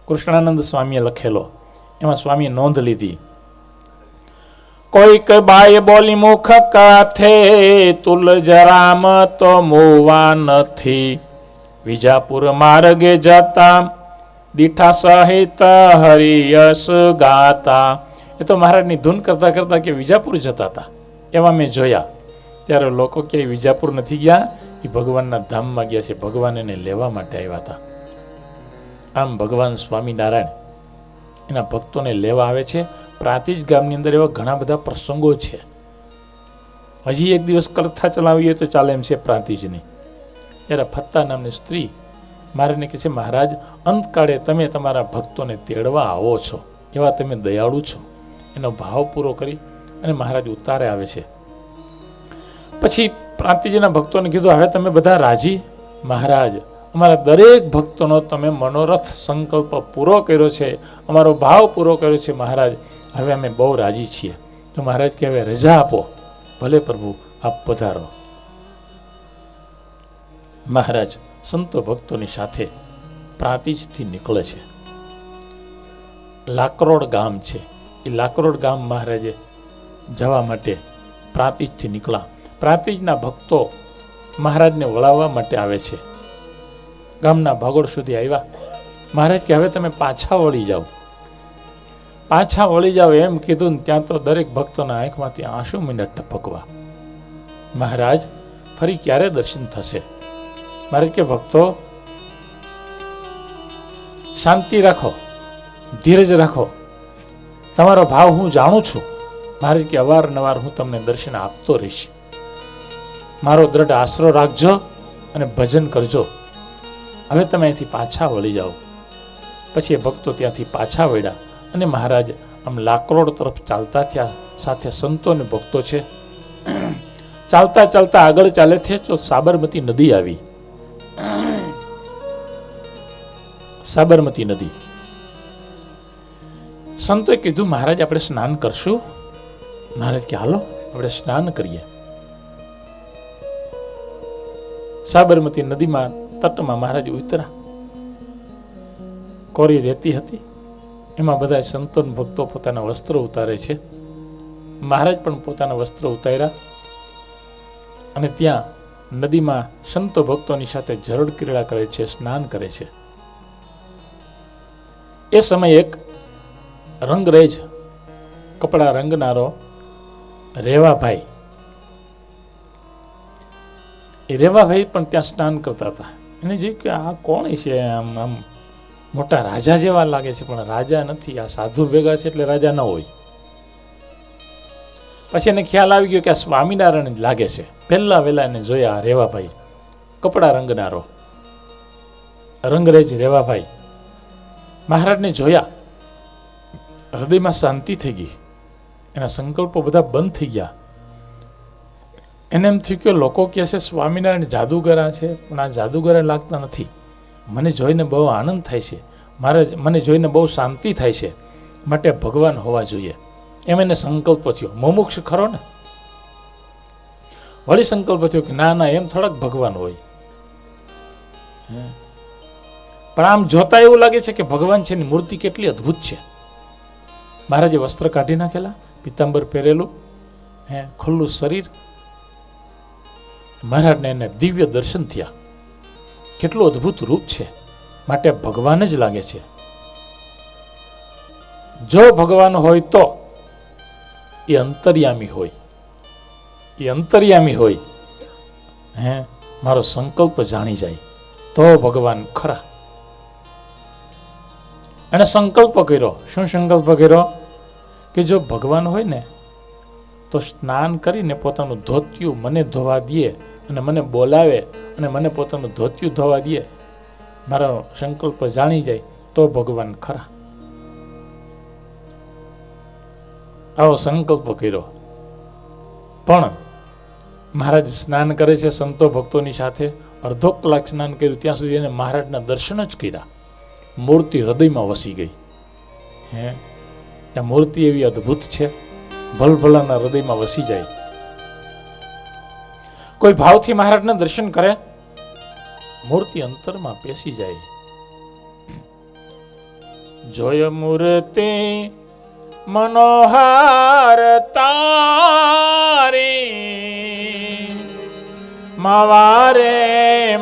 કૃષ્ણાનંદ સ્વામીએ લખેલો. એમાં સ્વામીએ નોંધ લીધી. કોઈક બાય બોલી મુખ કાથે, તુલજરામ તો મોવા નથી. વિજાપુર માર્ગે જતા, દીઠા સહિત હરિયસ ગાતા. એ તો મહારાજની ધૂન કરતા કરતા કે વિજાપુર જતા હતા એવા મેં જોયા. ત્યારે લોકો ક્યાંય વિજાપુર નથી ગયા, એ ભગવાનના ધામમાં ગયા છે. ભગવાન એને લેવા માટે આવ્યા હતા. આમ ભગવાન સ્વામિનારાયણ એના ભક્તોને લેવા આવે છે. પ્રાંતિજ ગામની અંદર એવા ઘણા બધા પ્રસંગો છે. હજી એક દિવસ કથા ચલાવીએ તો ચાલે એમ છે પ્રાંતિજની. ત્યારે ફત્તા નામની સ્ત્રી મહારાજને કહે છે મહારાજ, અંતકાળે તમે તમારા ભક્તોને તેડવા આવો છો, એવા તમે દયાળુ છો. એનો ભાવ પૂરો કરી અને મહારાજ ઉતારે આવે છે. પછી પ્રાંતિજના ભક્તોને કીધું હવે તમે બધા રાજી? મહારાજ, અમારા દરેક ભક્તોનો તમે મનોરથ સંકલ્પ પૂરો કર્યો છે, અમારો ભાવ પૂરો કર્યો છે મહારાજ, હવે અમે બહુ રાજી છીએ. તો મહારાજ કે હવે રજા આપો. ભલે પ્રભુ, આપ પધારો. મહારાજ સંતો ભક્તોની સાથે પ્રાંતિજથી નીકળે છે. લાકરોડ ગામ છે, એ લાકરોડ ગામ મહારાજે જવા માટે પ્રાંતિજથી નીકળ્યા. પ્રાંતિજના ભક્તો મહારાજને વળાવવા માટે આવે છે. ગામના ભાગોળ સુધી આવ્યા. મહારાજ કે હવે તમે પાછા વળી જાઓ, પાછા વળી જાઓ એમ કીધું ને ત્યાં તો દરેક ભક્તોના આંખમાંથી આંસુ મીંડા ટપકવા. મહારાજ ફરી ક્યારે દર્શન થશે? મહારાજ કે ભક્તો શાંતિ રાખો, ધીરજ રાખો, તમારો ભાવ હું જાણું છું. મહારાજ કે અવારનવાર હું તમને દર્શન આપતો રહીશ. મારો દ્રઢ આશરો રાખજો અને ભજન કરજો. હવે તમે અહીંથી પાછા વળી જાઓ. પછી એ ભક્તો ત્યાંથી પાછા વળ્યા અને મહારાજ આમ લાકરોડ તરફ ચાલતા થયા. સાથે સંતો અને ભક્તો છે. ચાલતા ચાલતા આગળ ચાલે છે તો સાબરમતી નદી આવી. સાબરમતી નદી. સંતોએ કીધું મહારાજ આપણે સ્નાન કરશું? મહારાજ કે હાલો આપણે સ્નાન કરીએ. સાબરમતી નદીમાં તટમાં મહારાજ ઉતરા. કોરી રેતી હતી, એમાં બધા સંતો ભક્તો પોતાના વસ્ત્રો ઉતારે છે. મહારાજ પણ પોતાના વસ્ત્રો ઉતાર્યા અને ત્યાં નદીમાં સંતો ભક્તોની સાથે જરડ ક્રીડા કરે છે, સ્નાન કરે છે. એ સમયે એક રંગરેજ કપડા રંગનારો રેવાભાઈ, એ રેવાભાઈ પણ ત્યાં સ્નાન કરતા હતા. એને જોયું કે આ કોણ છે, આમ આમ મોટા રાજા જેવા લાગે છે, પણ રાજા નથી, આ સાધુ ભેગા છે એટલે રાજા ન હોય. પછી એને ખ્યાલ આવી ગયો કે આ સ્વામિનારાયણ જ લાગે છે. પહેલા વહેલા એને જોયા રેવાભાઈ કપડા રંગનારો રંગરેજ રેવાભાઈ મહારાજને જોયા, હૃદયમાં શાંતિ થઈ ગઈ, એના સંકલ્પો બધા બંધ થઈ ગયા. એને એમ થયું કે લોકો કહે છે સ્વામિનારાયણ જાદુગરા છે, પણ આ જાદુગરા લાગતા નથી. મને જોઈને બહુ આનંદ થાય છે, મને જોઈને બહુ શાંતિ થાય છે, માટે ભગવાન હોવા જોઈએ. એમ એને સંકલ્પ થયો. મુમુક્ષ ખરો ને, વળી સંકલ્પ થયો કે ના ના, એમ થોડાક ભગવાન હોય. પણ આમ જોતા એવું લાગે છે કે ભગવાન છે એની મૂર્તિ કેટલી અદ્ભુત છે. મહારાજે વસ્ત્ર કાઢી નાખેલા, પિત્તાંબર પહેરેલું, ખુલ્લું શરીર. મહારાજને એને દિવ્ય દર્શન થયા. કેટલું અદ્ભુત રૂપ છે, માટે ભગવાન જ લાગે છે. જો ભગવાન હોય તો એ અંતર્યામી હોય, એ અંતર્યામી હોય. મારો સંકલ્પ જાણી જાય તો ભગવાન ખરા. એને સંકલ્પ કર્યો. શું સંકલ્પ કર્યો? કે જો ભગવાન હોય ને તો સ્નાન કરીને પોતાનું ધોતિયું મને ધોવા દે અને મને બોલાવે અને મને પોતાનું ધોતિયું ધોવા દે, મારો સંકલ્પ જાણી જાય તો ભગવાન ખરા. આવો સંકલ્પ કર્યો. પણ મહારાજ સ્નાન કરે છે સંતો ભક્તોની સાથે. અડધો કલાક સ્નાન કર્યું, ત્યાં સુધી એને મહારાજના દર્શન જ કર્યા. મૂર્તિ હૃદયમાં વસી ગઈ. ત્યાં મૂર્તિ એવી અદ્ભુત છે, ભલભલાના હૃદયમાં વસી જાય. કોઈ ભાવથી મહારાજના દર્શન કરે, મૂર્તિ અંતરમાં પેસી જાય. જોય મૂર્તિ મનોહર તારી, માવારે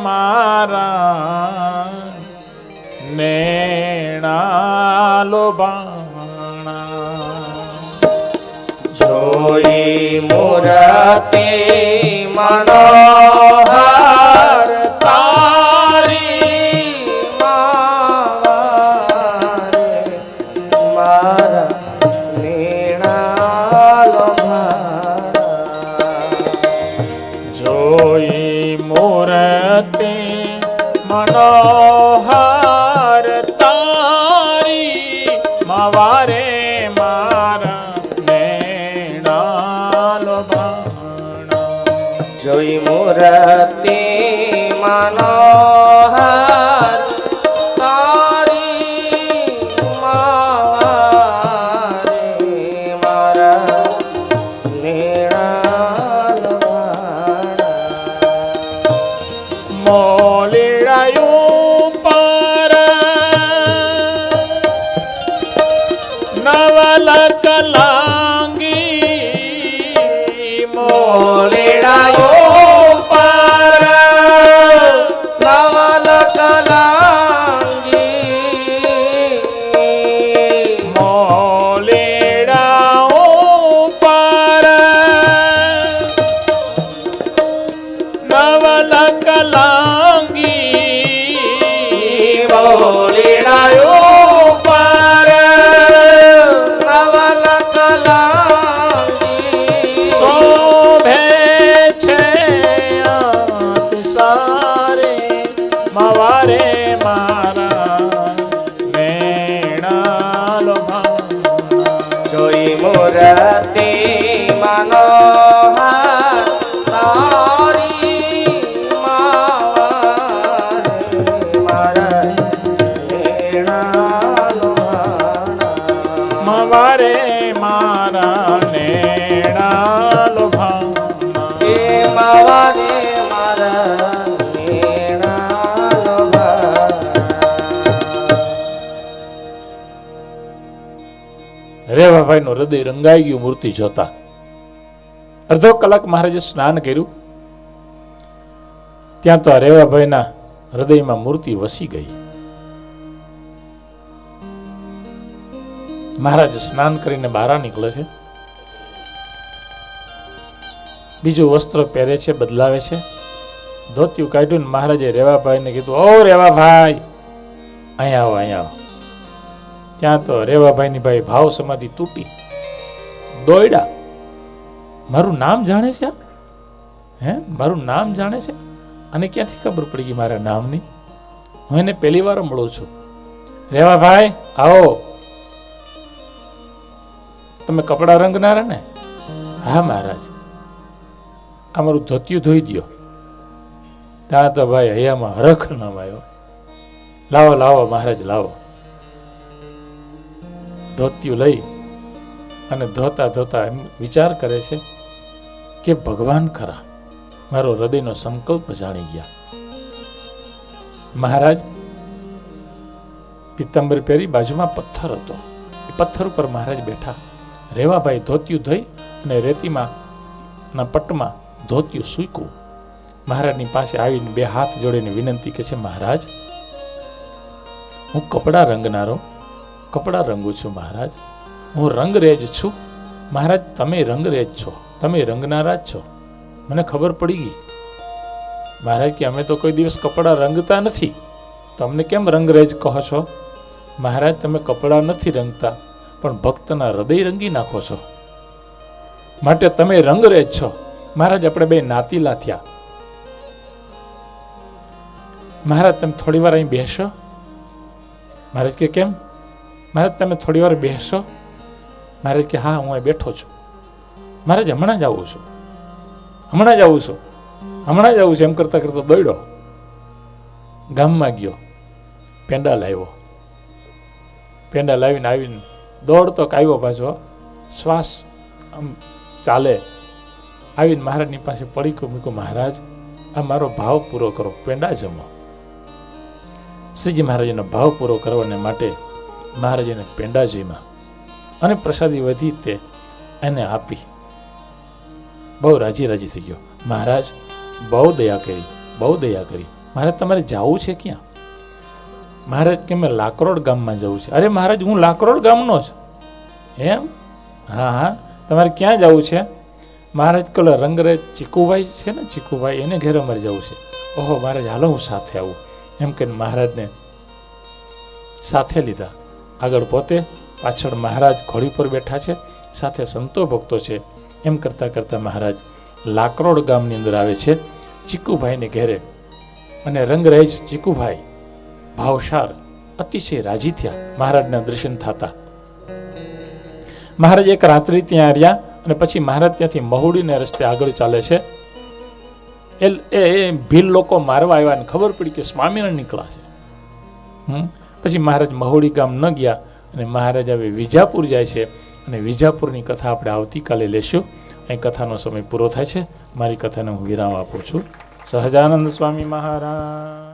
મારા નેણા લોભાણા. જોઈ મૂર્તિ મનોહર તારી, માવારે મારા નેણા લોભાણા. જોઈ મૂર્તિ મનોહર તારી, માવારે મારા નેણા લોભાણા. જોઈ મૂર્તિ મનોહર તારી, માવારે મારા નેણા લોભાણા. મોલીડાયું પર નવલ કલાંગી, મોલીડાયું પર નવલ કલાંગી, મોલીડાયું પર નવલ કલાંગી, મોલીડાયું પર નવલ કલાંગી. શોભે છે અતિસારે, માવારે મારા નેણા લોભાણા. જોઈ મૂર્તિ મનોહર તારી, માવારે મારા નેણા લોભાણા. માવારે મારા નેણા લોભાણા. એ માવારે મારા નેણા લોભાણા. રેવાભાઈનું હૃદય રંગાઈ ગયું મૂર્તિ જોતા. અડધો કલાક મહારાજે સ્નાન કર્યું. ત્યાં તો રેવાભાઈના હૃદયમાં મૂર્તિ વસી ગઈ. મહારાજ સ્નાન કરીને બહાર નીકળે છે. બીજું વસ્ત્ર પહેરે છે, બદલાવે છે. ધોતિયું કાઢ્યું ને મહારાજે રેવાભાઈને કીધું, ઓ રેવાભાઈ, અહીંયા આવો, અહીંયા આવો. ત્યાં તો રેવાભાઈની ભાઈ ભાવ સમાધિ તૂટી, દોડ્યા. મારું નામ જાણે છે? મારું નામ જાણે છે? અને ક્યાંથી ખબર પડી ગઈ મારા નામની? હું એને પહેલી વાર મળું છું. રેવાભાઈ આવો. તમે કપડા રંગનારા ને? હા મહારાજ. અમારું ધોતિયું ધોઈ દ્યો. ત્યાં તો ભાઈ હૈયામાં હરખ ન આવ્યો. લાવો લાવો મહારાજ લાવો. ધોતિયું લઈ અને ધોતા ધોતા એમ વિચાર કરે છે કે ભગવાન ખરા, મારો હૃદયનો સંકલ્પ જાણી ગયા. મહારાજ પિત્તંબર પહેરી, બાજુમાં પથ્થર હતો. એ પથ્થર ઉપર મહારાજ બેઠા. રેવાભાઈ ધોતિયું ધોઈ અને રેતીમાં ના પટમાં ધોતિયું સૂક્યું. મહારાજની પાસે આવીને બે હાથ જોડીને વિનંતી કે છે, મહારાજ હું કપડા રંગનારો કપડા રંગું છું. મહારાજ હું રંગરેજ છું. મહારાજ તમે રંગરેજ છો, તમે રંગનારા જ છો. મને ખબર પડી ગઈ. મહારાજ કે અમે તો કોઈ દિવસ કપડા રંગતા નથી, તમને કેમ રંગરેજ કહો છો? મહારાજ તમે કપડા નથી રંગતા, પણ ભક્તના હૃદય રંગી નાખો છો, માટે તમે રંગરેજ છો. મહારાજ આપણે બે નાતીલા થયા. મહારાજ તમે થોડી વાર અહીં બેસો. મહારાજ કે કેમ? મહારાજ તમે થોડી વાર બેસો. મહારાજ કે હા હું અહીં બેઠો છું. મહારાજ હમણાં જ આવું છું, હમણાં જ આવું છું, હમણાં જ આવું છું. એમ કરતા કરતા દોડ્યો, ગામમાં ગયો, પેંડા લાવ્યો. પેંડા લાવીને આવીને દોડતો આવ્યો પાછો, શ્વાસ આમ ચાલે. આવીને મહારાજની પાસે પડી મૂક્યો. મહારાજ આ મારો ભાવ પૂરો કરો, પેંડા જમો. શ્રીજી મહારાજનો ભાવ પૂરો કરવાને માટે મહારાજને પેંડા જમ્યા અને પ્રસાદી વધી તે એને આપી. બહુ રાજી રાજી થઈ ગયો. મહારાજ બહુ દયા કરી, બહુ દયા કરી. મહારાજ તમારે જવું છે ક્યાં? મહારાજ કે મેં લાકરોડ ગામમાં જવું છે. અરે મહારાજ હું લાકરોડ ગામનો જ. એમ? હા હા, તમારે ક્યાં જવું છે? મહારાજ કલો રંગરેજ ચીકુભાઈ છે ને, ચીકુભાઈ એને ઘેર અમારે જવું છે. ઓહો મહારાજ હાલો હું સાથે આવું. એમ કે મહારાજને સાથે લીધા. આગળ પોતે, પાછળ મહારાજ ઘોડી પર બેઠા છે, સાથે સંતો ભક્તો છે. એમ કરતાં કરતાં મહારાજ લાકરોડ ગામની અંદર આવે છે, ચીકુભાઈને ઘેરે. અને રંગરેજ ચીકુભાઈ ભાવશાર અતિશય રાજી થયા મહારાજના દર્શન થતા. મહારાજ એક રાત્રિ ત્યાં રહ્યા અને પછી મહારાજ ત્યાંથી મહુડીને રસ્તે આગળ ચાલે છે. એ ભીલ લોકો મારવા આવ્યા ને ખબર પડી કે સ્વામિનારાયણ નીકળ્યા છે. પછી મહારાજ મહુડી ગામ ન ગયા અને મહારાજ હવે વિજાપુર જાય છે. અને વિજાપુરની કથા આપણે આવતીકાલે લેશું. અહીં કથાનો સમય પૂરો થાય છે. મારી કથાને હું વિરામ આપું છું. સહજાનંદ સ્વામી મહારાજ.